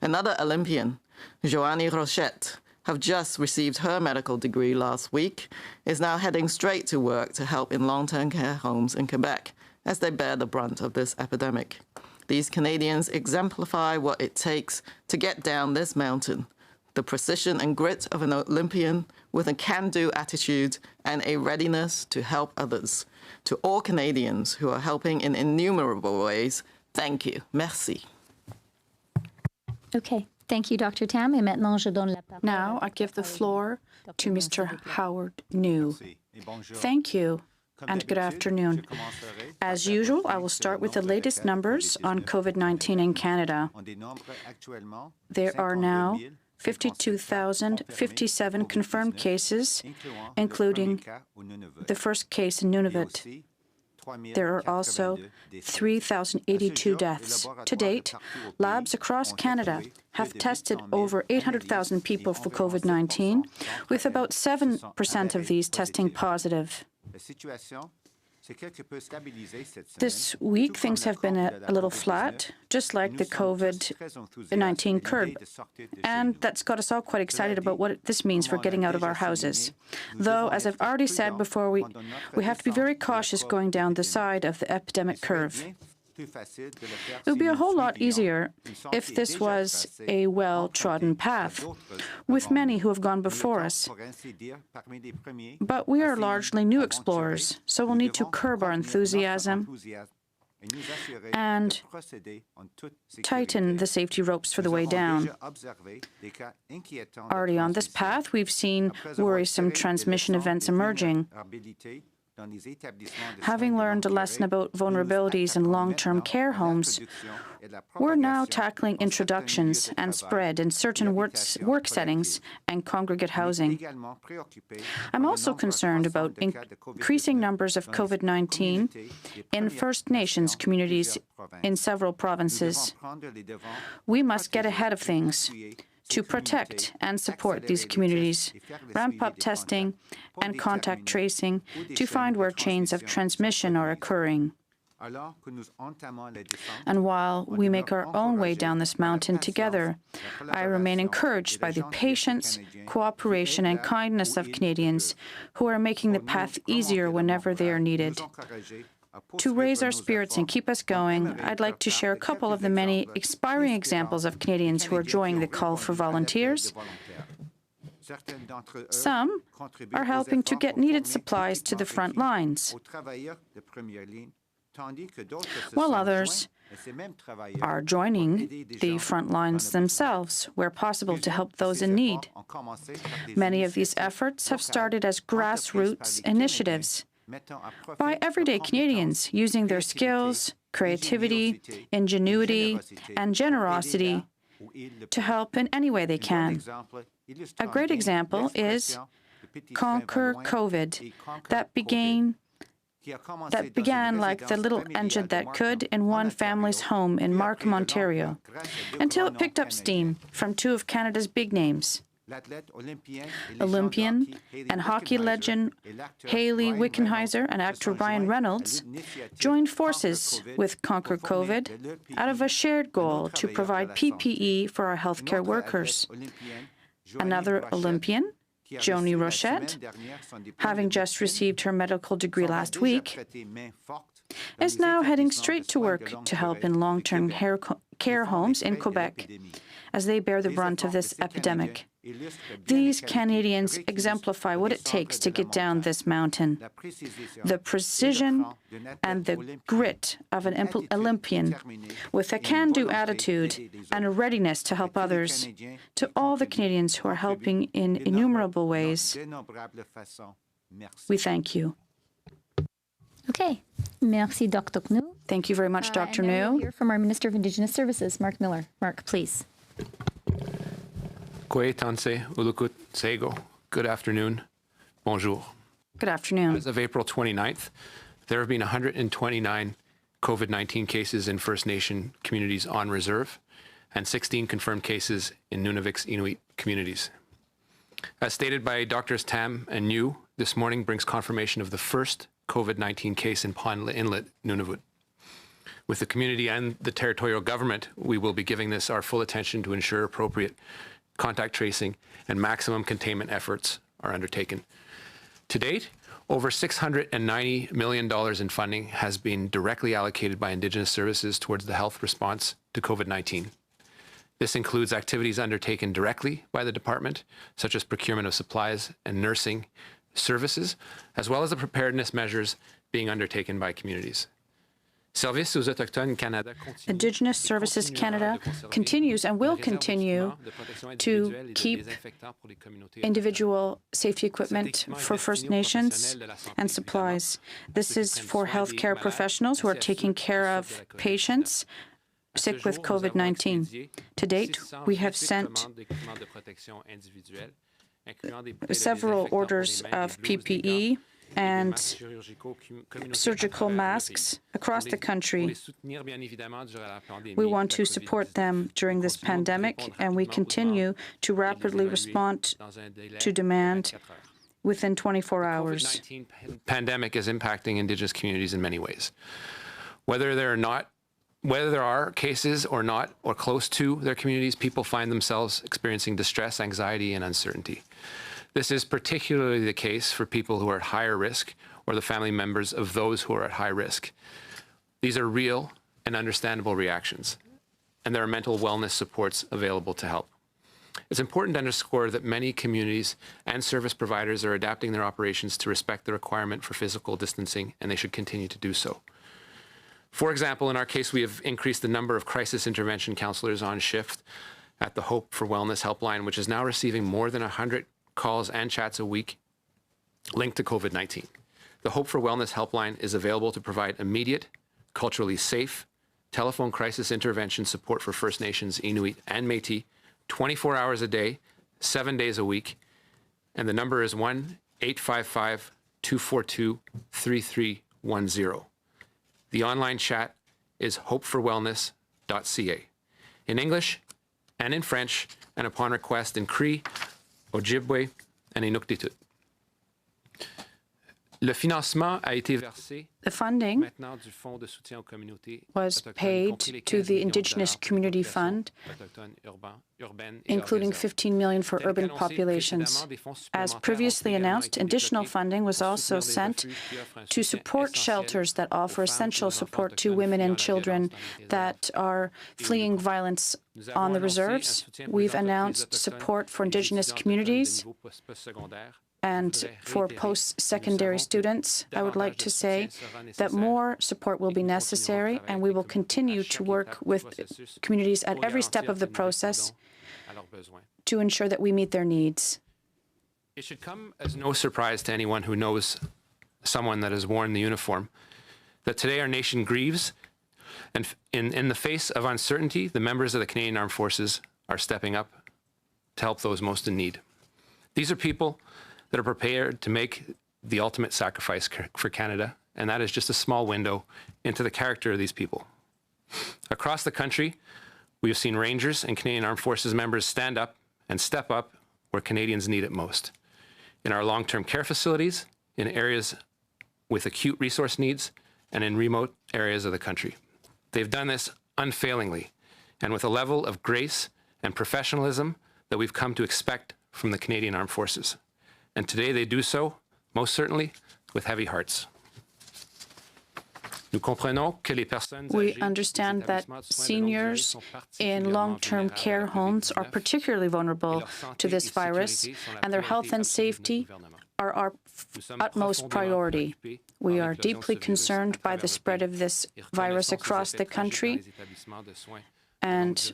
Another Olympian, Joannie Rochette, have just received her medical degree last week, is now heading straight to work to help in long-term care homes in Quebec as they bear the brunt of this epidemic. These Canadians exemplify what it takes to get down this mountain, the precision and grit of an Olympian with a can-do attitude and a readiness to help others. To all Canadians who are helping in innumerable ways, thank you. Merci. Okay. Thank you, Dr. Tam. Now I give the floor to Mr. Howard New. Thank you and good afternoon. As usual, I will start with the latest numbers on COVID-19 in Canada. There are now 52,057 confirmed cases, including the first case in Nunavut. There are also 3,082 deaths. To date, labs across Canada have tested over 800,000 people for COVID-19, with about 7% of these testing positive. This week, things have been a little flat, just like the COVID-19 curve. And that's got us all quite excited about what this means for getting out of our houses. Though, as I've already said before, we have to be very cautious going down the side of the epidemic curve. It would be a whole lot easier if this was a well-trodden path, with many who have gone before us. But we are largely new explorers, so we'll need to curb our enthusiasm and tighten the safety ropes for the way down. Already on this path, we've seen worrisome transmission events emerging. Having learned a lesson about vulnerabilities in long-term care homes, we're now tackling introductions and spread in certain work settings and congregate housing. I'm also concerned about increasing numbers of COVID-19 in First Nations communities in several provinces. We must get ahead of things to protect and support these communities, ramp up testing and contact tracing to find where chains of transmission are occurring. And while we make our own way down this mountain together, I remain encouraged by the patience, cooperation, and kindness of Canadians who are making the path easier whenever they are needed. To raise our spirits and keep us going, I'd like to share a couple of the many inspiring examples of Canadians who are joining the call for volunteers. Some are helping to get needed supplies to the front lines, while others are joining the front lines themselves, where possible, to help those in need. Many of these efforts have started as grassroots initiatives by everyday Canadians using their skills, creativity, ingenuity, and generosity to help in any way they can. A great example is Conquer COVID, that began like the little engine that could in one family's home in Markham, Ontario, until it picked up steam from two of Canada's big names. Olympian and hockey legend Hayley Wickenheiser and actor Ryan Reynolds joined forces with Conquer COVID out of a shared goal to provide PPE for our healthcare workers. Another Olympian, Joni Rochette, having just received her medical degree last week, is now heading straight to work to help in long-term care homes in Quebec as they bear the brunt of this epidemic. These Canadians exemplify what it takes to get down this mountain. The precision and the grit of an Olympian with a can-do attitude and a readiness to help others. To all the Canadians who are helping in innumerable ways, we thank you. Okay. Merci, Dr. Knu. Thank you very much, Dr. Knu. We'll hear from our Minister of Indigenous Services, Mark Miller. Mark, please. Good afternoon. Bonjour. Good afternoon. As of April 29th, there have been 129 COVID-19 cases in First Nation communities on reserve and 16 confirmed cases in Nunavut's Inuit communities. As stated by Drs. Tam and New, this morning brings confirmation of the first COVID-19 case in Pond Inlet, Nunavut. With the community and the territorial government, we will be giving this our full attention to ensure appropriate contact tracing and maximum containment efforts are undertaken. To date, over $690 million in funding has been directly allocated by Indigenous services towards the health response to COVID-19. This includes activities undertaken directly by the department, such as procurement of supplies and nursing services, as well as the preparedness measures being undertaken by communities. Indigenous Services Canada continues and will continue to keep individual safety equipment for First Nations and supplies. This is for healthcare professionals who are taking care of patients sick with COVID-19. To date, we have sent several orders of PPE and surgical masks across the country. We want to support them during this pandemic, and we continue to rapidly respond to demand within 24 hours. The COVID-19 pandemic is impacting Indigenous communities in many ways. Whether there are cases or not, or close to their communities, people find themselves experiencing distress, anxiety, and uncertainty. This is particularly the case for people who are at higher risk or the family members of those who are at high risk. These are real and understandable reactions, and there are mental wellness supports available to help. It's important to underscore that many communities and service providers are adapting their operations to respect the requirement for physical distancing, and they should continue to do so. For example, in our case, we have increased the number of crisis intervention counselors on shift at the Hope for Wellness helpline, which is now receiving more than 100 calls and chats a week linked to COVID-19. The Hope for Wellness helpline is available to provide immediate, culturally safe, telephone crisis intervention support for First Nations, Inuit, and Métis 24 hours a day, 7 days a week, and the number is 1-855-242-3310. The online chat is hopeforwellness.ca in English and in French, and upon request in Cree, Ojibwe, and Inuktitut. Le financement a été versé The funding was paid to the Indigenous Community Fund, including $15 million for urban populations. As previously announced, additional funding was also sent to support shelters that offer essential support to women and children that are fleeing violence on the reserves. We've announced support for Indigenous communities and for post-secondary students. I would like to say that more support will be necessary, and we will continue to work with communities at every step of the process to ensure that we meet their needs. It should come as no surprise to anyone who knows someone that has worn the uniform that today our nation grieves, and in the face of uncertainty, the members of the Canadian Armed Forces are stepping up to help those most in need. These are people that are prepared to make the ultimate sacrifice for Canada, and that is just a small window into the character of these people. Across the country, we have seen Rangers and Canadian Armed Forces members stand up and step up where Canadians need it most. In our long-term care facilities, in areas with acute resource needs, and in remote areas of the country. They've done this unfailingly and with a level of grace and professionalism that we've come to expect from the Canadian Armed Forces. And today they do so, most certainly, with heavy hearts. We understand that seniors in long-term care homes are particularly vulnerable to this virus, and their health and safety are our utmost priority. We are deeply concerned by the spread of this virus across the country, and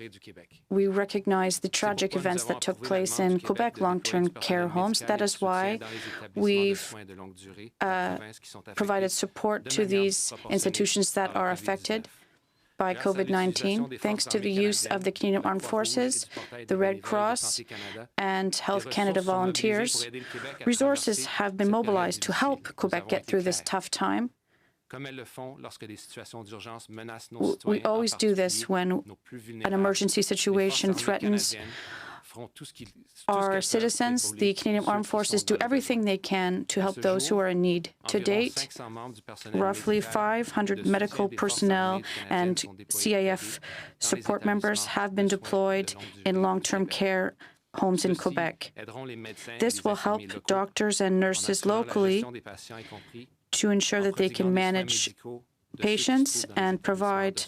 we recognize the tragic events that took place in Quebec long-term care homes. That is why we've provided support to these institutions that are affected by COVID-19. Thanks to the use of the Canadian Armed Forces, the Red Cross, and Health Canada volunteers, resources have been mobilized to help Quebec get through this tough time. We always do this when an emergency situation threatens our citizens. The Canadian Armed Forces do everything they can to help those who are in need. To date, roughly 500 medical personnel and CAF support members have been deployed in long-term care homes in Quebec. This will help doctors and nurses locally to ensure that they can manage patients and provide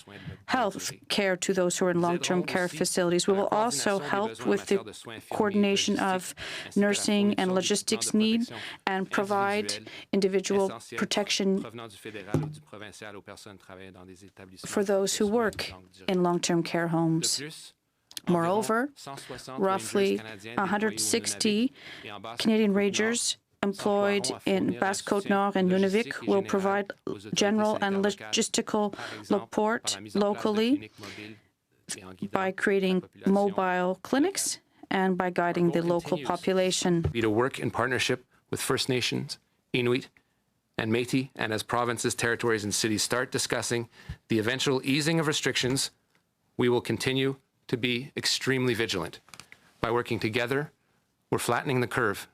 health care to those who are in long-term care facilities. We will also help with the coordination of nursing and logistics needs and provide individual protection for those who work in long-term care homes. Moreover, roughly 160 Canadian Rangers employed in Basse-Côte-Nord and Nunavik will provide general and logistical support locally by creating mobile clinics and by guiding the local population. To work in partnership with First Nations, Inuit, and Métis, and as provinces, territories, and cities start discussing the eventual easing of restrictions, we will continue to be extremely vigilant. By working together, we're flattening the curve.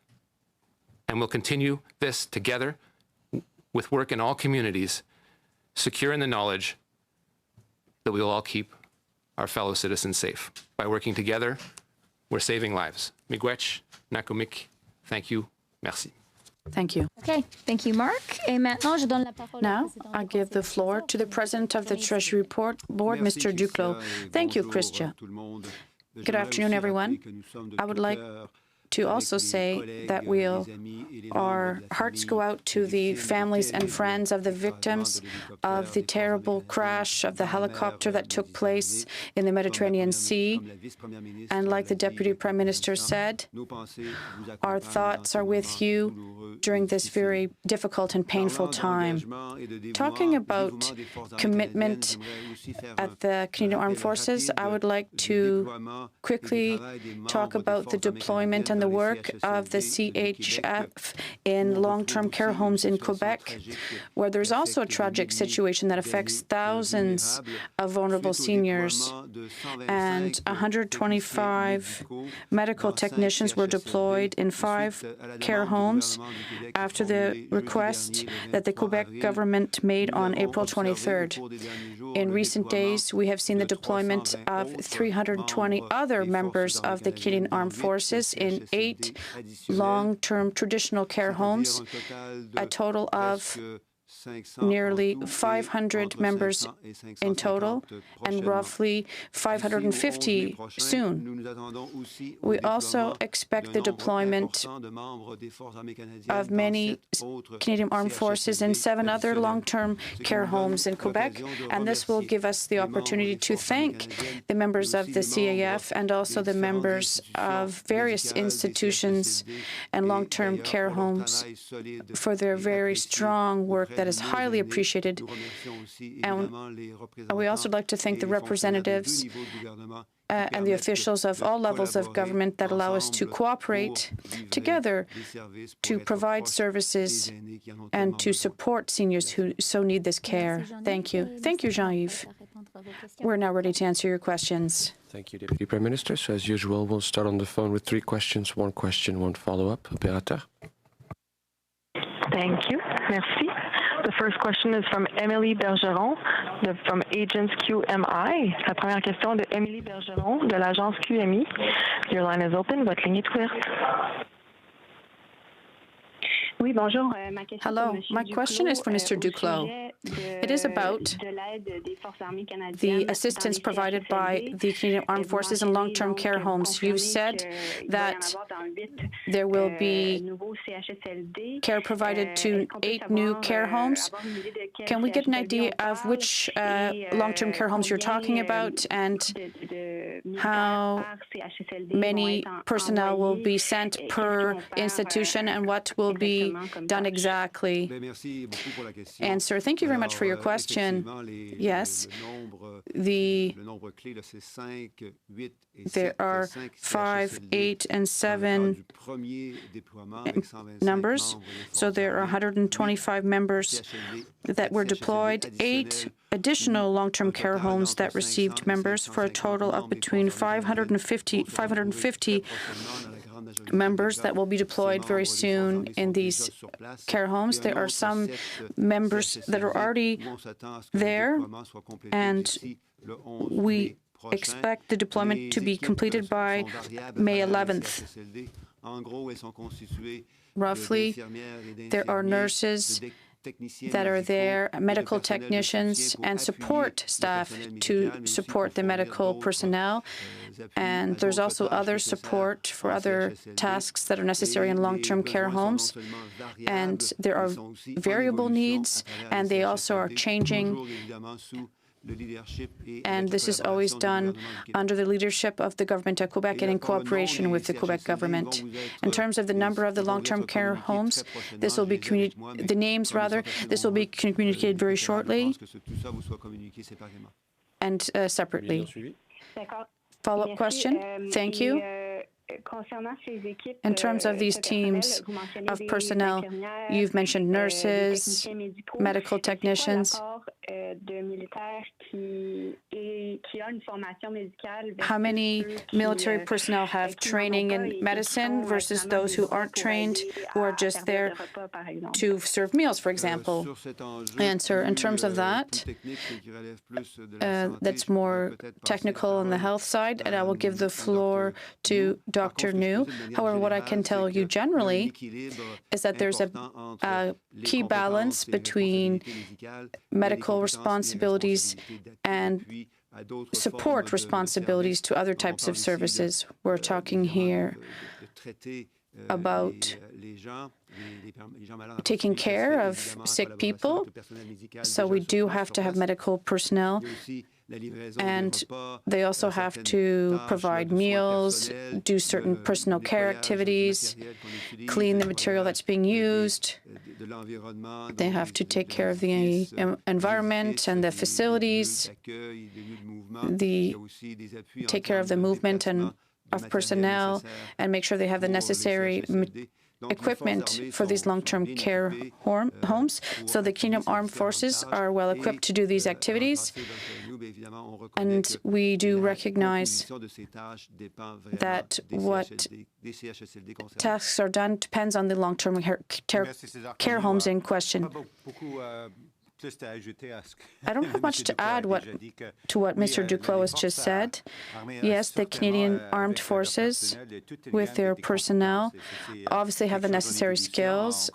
And we'll continue this together with work in all communities, secure in the knowledge that we will all keep our fellow citizens safe. By working together, we're saving lives. Miigwech, Nakumik, thank you, merci. Thank you. Okay, thank you, Mark. Now, I give the floor to the President of the Treasury Board, Mr. Duclos. Thank you, Christian. Good afternoon, everyone. I would like to also say that our hearts go out to the families and friends of the victims of the terrible crash of the helicopter that took place in the Mediterranean Sea. And like the Deputy Prime Minister said, our thoughts are with you during this very difficult and painful time. Talking about commitment at the Canadian Armed Forces, I would like to quickly talk about the deployment and and the work of the CHF in long-term care homes in Quebec, where there's also a tragic situation that affects thousands of vulnerable seniors, and 125 medical technicians were deployed in 5 care homes after the request that the Quebec government made on April 23rd. In recent days, we have seen the deployment of 320 other members of the Canadian Armed Forces in 8 long-term traditional care homes, a total of nearly 500 members in total, and roughly 550 soon. We also expect the deployment of many Canadian Armed Forces in 7 other long-term care homes in Quebec, and this will give us the opportunity to thank the members of the CAF and also the members of various institutions and long-term care homes for their very strong work that is highly appreciated. And we also like to thank the representatives and the officials of all levels of government that allow us to cooperate together to provide services and to support seniors who so need this care. Thank you. Thank you, Jean-Yves. We're now ready to answer your questions. Thank you, Deputy Prime Minister. So as usual, we'll start on the phone with 3 questions, 1 question, 1 follow-up. Opérateur. Thank you. Merci. The first question is from Emily Bergeron from Agence QMI. La première question de Emily Bergeron de l'agence QMI. Your line is open. Votre ligne est ouverte. Hello, my question is for Mr. Duclos. It is about the assistance provided by the Canadian Armed Forces in long-term care homes. You've said that there will be care provided to 8 new care homes. Can we get an idea of which long-term care homes you're talking about and how many personnel will be sent per institution and what will be done exactly? Answer. Thank you very much for your question. Yes, there are 5, 8, and 7 numbers. So there are 125 members that were deployed, 8 additional long-term care homes that received members for a total of between 550 members that will be deployed very soon in these care homes. There are some members that are already there, and we expect the deployment to be completed by May 11th. Roughly, there are nurses that are there, medical technicians, and support staff to support the medical personnel. And there's also other support for other tasks that are necessary in long-term care homes. And there are variable needs, and they also are changing. And this is always done under the leadership of the government of Quebec and in cooperation with the Quebec government. In terms of the number of the long-term care homes, this will be the names rather. This will be communicated very shortly and separately. Follow-up question. Thank you. In terms of these teams of personnel, you've mentioned nurses, medical technicians. How many military personnel have training in medicine versus those who aren't trained, who are just there to serve meals, for example? Answer. In terms of that, that's more technical on the health side, and I will give the floor to Dr. New. However, what I can tell you generally is that there's a key balance between medical responsibilities and support responsibilities to other types of services. We're talking here about taking care of sick people, so we do have to have medical personnel. And they also have to provide meals, do certain personal care activities, clean the material that's being used. They have to take care of the environment and the facilities, take care of the movement and of personnel and make sure they have the necessary equipment for these long-term care homes. So the Kingdom Armed Forces are well equipped to do these activities. And we do recognize that what tasks are done depends on the long-term care homes in question. I don't have much to add to what Mr. Duclos has just said. Yes, the Canadian Armed Forces, with their personnel, obviously have the necessary skills.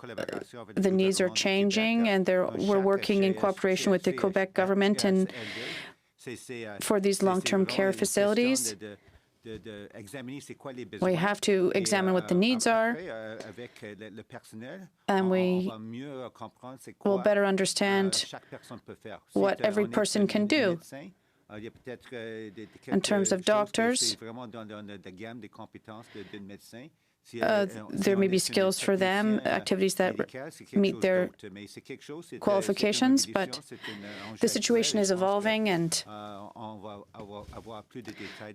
The needs are changing, and we're working in cooperation with the Quebec government and for these long-term care facilities. We have to examine what the needs are, and we will better understand what every person can do. In terms of doctors, there may be skills for them, activities that meet their qualifications, but the situation is evolving, and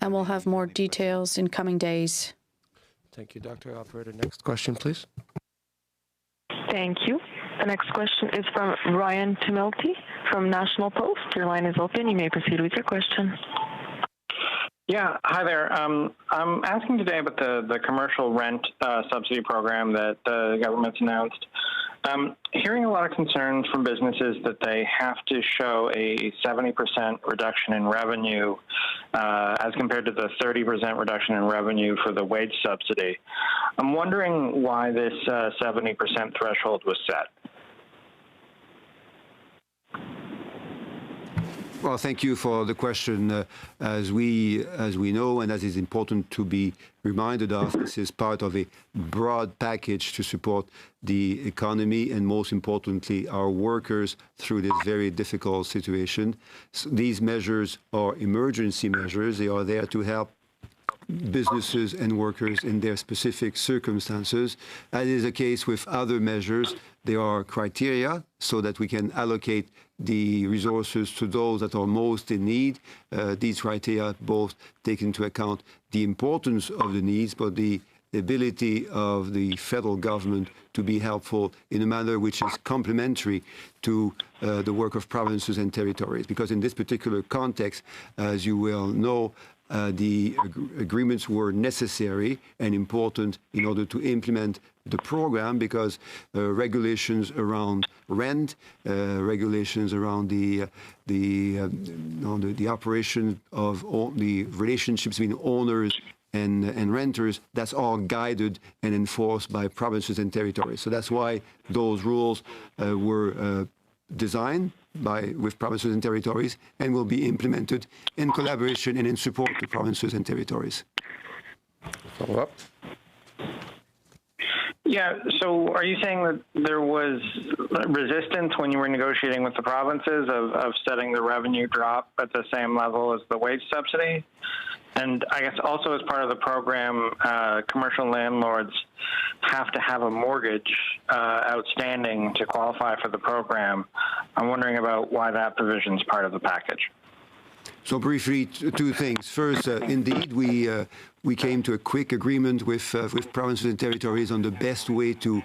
we'll have more details in coming days. Thank you, Dr. Operator. Next question, please. Thank you. The next question is from Ryan Tumilty from National Post. Your line is open. You may proceed with your question. Yeah, hi there. I'm asking today about the commercial rent subsidy program that the government's announced. Hearing a lot of concerns from businesses that they have to show a 70% reduction in revenue as compared to the 30% reduction in revenue for the wage subsidy. I'm wondering why this 70% threshold was set. Well, thank you for the question. As we know, and as is important to be reminded of, this is part of a broad package to support the economy and, most importantly, our workers through this very difficult situation. So these measures are emergency measures. They are there to help businesses and workers in their specific circumstances. As is the case with other measures, there are criteria so that we can allocate the resources to those that are most in need. These criteria both take into account the importance of the needs, but the ability of the federal government to be helpful in a manner which is complementary to the work of provinces and territories. Because in this particular context, as you well know, the agreements were necessary and important in order to implement the program, because regulations around rent, regulations around the operation of all the relationships between owners and renters, that's all guided and enforced by provinces and territories. So that's why those rules were designed with provinces and territories and will be implemented in collaboration and in support to provinces and territories. Follow up. Yeah, so are you saying that there was resistance when you were negotiating with the provinces of setting the revenue drop at the same level as the wage subsidy? And I guess also as part of the program, commercial landlords have to have a mortgage outstanding to qualify for the program. I'm wondering about why that provision is part of the package. So briefly, two things. First, indeed, we came to a quick agreement with provinces and territories on the best way to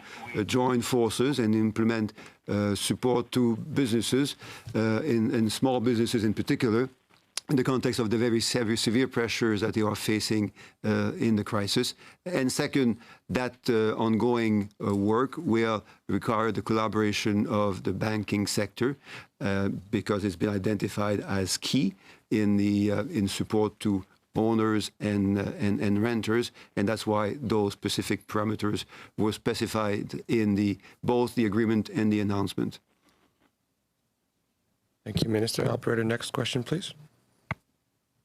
join forces and implement support to businesses, and small businesses in particular, in the context of the very severe pressures that they are facing in the crisis. And second, that ongoing work will require the collaboration of the banking sector because it's been identified as key in support to owners and renters, and that's why those specific parameters were specified in both the agreement and the announcement. Thank you, Minister. Operator, next question, please.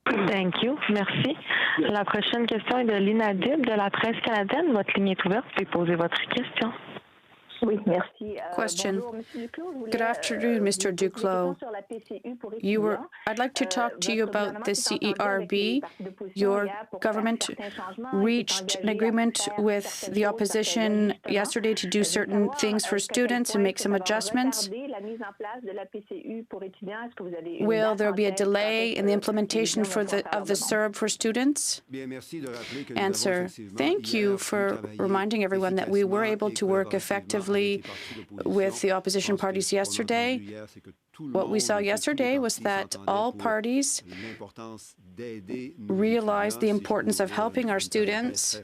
Thank you. Merci. La prochaine question est de l'INADIB de la presse canadienne. Votre ligne est ouverte. Vous pouvez poser votre question. Question. Good afternoon, Mr. Duclos. I'd like to talk to you about the CERB. Your government reached an agreement with the opposition yesterday to do certain things for students and make some adjustments. Will there be a delay in the implementation of the CERB for students? Answer. Thank you for reminding everyone that we were able to work effectively with the opposition parties yesterday. What we saw yesterday was that all parties realized the importance of helping our students.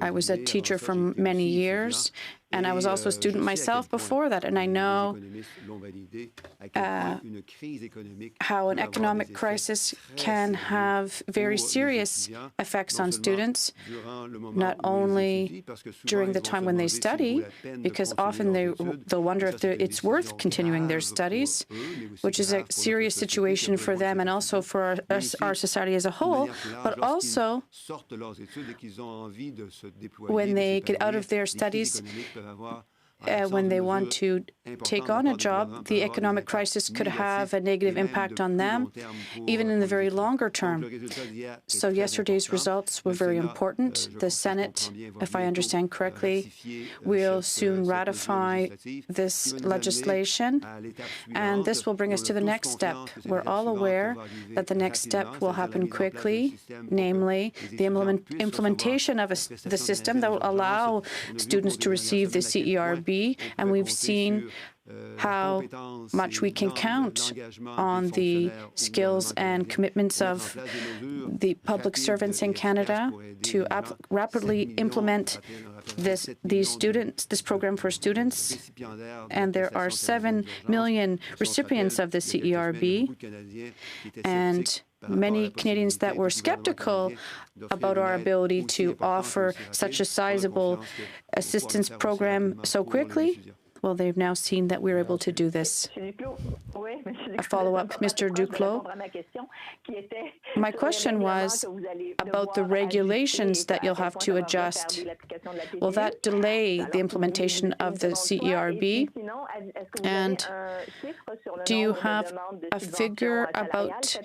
I was a teacher for many years, and I was also a student myself before that, and I know how an economic crisis can have very serious effects on students, not only during the time when they study, because often they'll wonder if it's worth continuing their studies, which is a serious situation for them and also for our society as a whole, but also when they get out of their studies, when they want to take on a job, the economic crisis could have a negative impact on them, even in the very longer term. So yesterday's results were very important. The Senate, if I understand correctly, will soon ratify this legislation, and this will bring us to the next step. We're all aware that the next step will happen quickly, namely the implementation of the system that will allow students to receive the CERB. And we've seen how much we can count on the skills and commitments of the public servants in Canada to rapidly implement this program for students. And there are 7 million recipients of the CERB, and many Canadians that were skeptical about our ability to offer such a sizable assistance program so quickly, well, they've now seen that we're able to do this. A follow-up, Mr. Duclos. My question was about the regulations that you'll have to adjust. Will that delay the implementation of the CERB? And do you have a figure about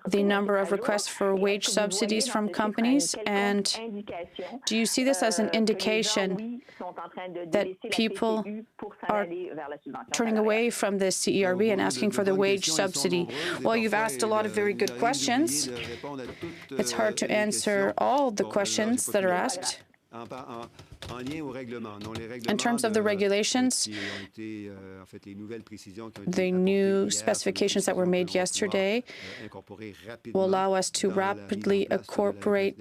the number of requests for wage subsidies from companies? And do you see this as an indication that people are turning away from the CERB and asking for the wage subsidy? Well, you've asked a lot of very good questions. It's hard to answer all the questions that are asked. In terms of the regulations, the new specifications that were made yesterday will allow us to rapidly incorporate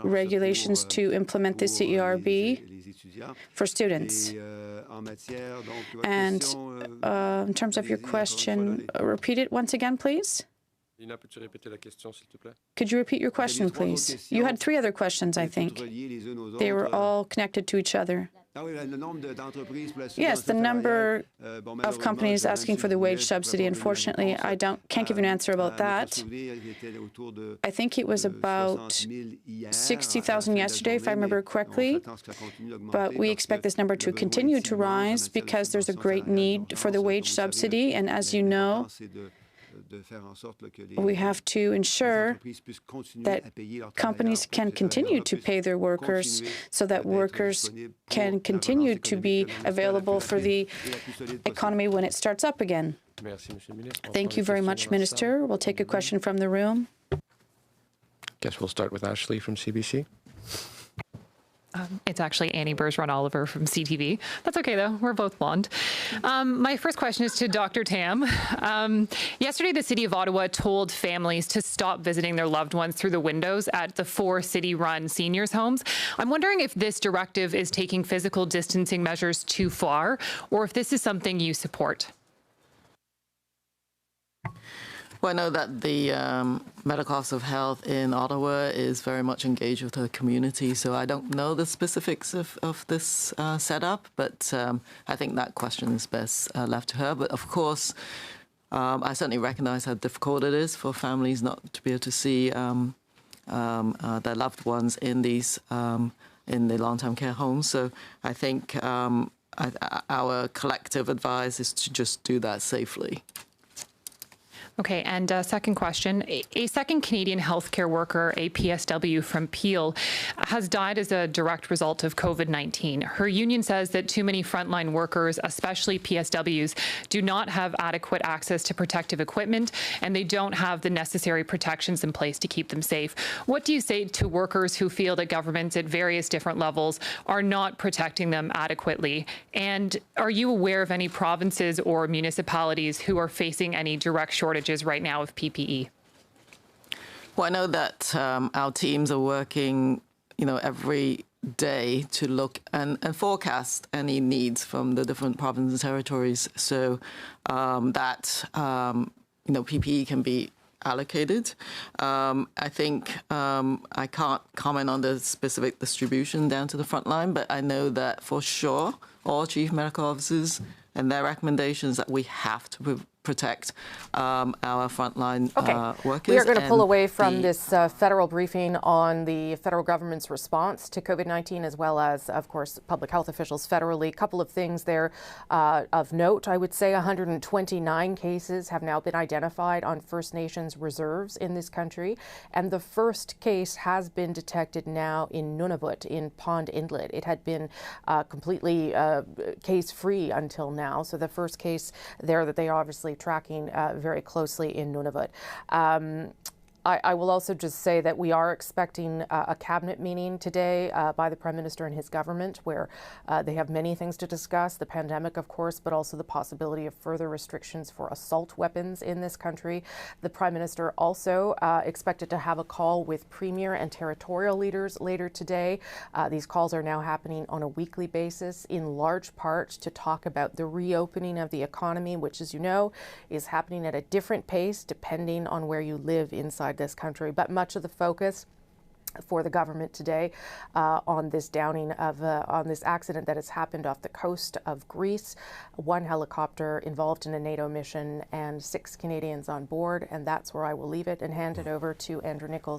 regulations to implement the CERB for students. And in terms of your question, repeat it once again, please. Could you repeat your question, please? You had 3 other questions, I think. They were all connected to each other. Yes, the number of companies asking for the wage subsidy. Unfortunately, I can't give you an answer about that. I think it was about 60,000 yesterday, if I remember correctly. But we expect this number to continue to rise because there's a great need for the wage subsidy. And as you know, we have to ensure that companies can continue to pay their workers so that workers can continue to be available for the economy when it starts up again. Thank you very much, Minister. We'll take a question from the room. Guess we'll start with Ashley from CBC. It's actually Annie Bergeron-Oliver from CTV. That's okay, though. We're both blonde. My first question is to Dr. Tam. Yesterday, the City of Ottawa told families to stop visiting their loved ones through the windows at the 4 city-run seniors' homes. I'm wondering if this directive is taking physical distancing measures too far, or if this is something you support. Well, I know that the Medical Office of Health in Ottawa is very much engaged with her community, so I don't know the specifics of this setup, but I think that question is best left to her. But of course, I certainly recognize how difficult it is for families not to be able to see their loved ones in these in the long-term care homes. So I think our collective advice is to just do that safely. Okay, and second question. A second Canadian healthcare worker, a PSW from Peel, has died as a direct result of COVID-19. Her union says that too many frontline workers, especially PSWs, do not have adequate access to protective equipment, and they don't have the necessary protections in place to keep them safe. What do you say to workers who feel that governments at various different levels are not protecting them adequately? And are you aware of any provinces or municipalities who are facing any direct shortages right now of PPE? Well, I know that our teams are working, every day to look and forecast any needs from the different provinces and territories, so that PPE can be allocated. I think I can't comment on the specific distribution down to the front line, but I know that for sure all chief medical officers and their recommendations that we have to protect our frontline workers. We are going to pull away from this federal briefing on the federal government's response to COVID-19, as well as, of course, public health officials federally. A couple of things there of note. I would say 129 cases have now been identified on First Nations reserves in this country, and the first case has been detected now in Nunavut, in Pond Inlet. It had been completely case-free until now, so the first case there that they obviously tracking very closely in Nunavut. I will also just say that we are expecting a cabinet meeting today by the Prime Minister and his government, where they have many things to discuss, the pandemic, of course, but also the possibility of further restrictions for assault weapons in this country. The Prime Minister also expected to have a call with Premier and territorial leaders later today. These calls are now happening on a weekly basis, in large part to talk about the reopening of the economy, which, as you know, is happening at a different pace depending on where you live inside this country. But much of the focus for the government today on this downing of on this accident that has happened off the coast of Greece, one helicopter involved in a NATO mission and 6 Canadians on board, and that's where I will leave it and hand it over to Andrew Nichols.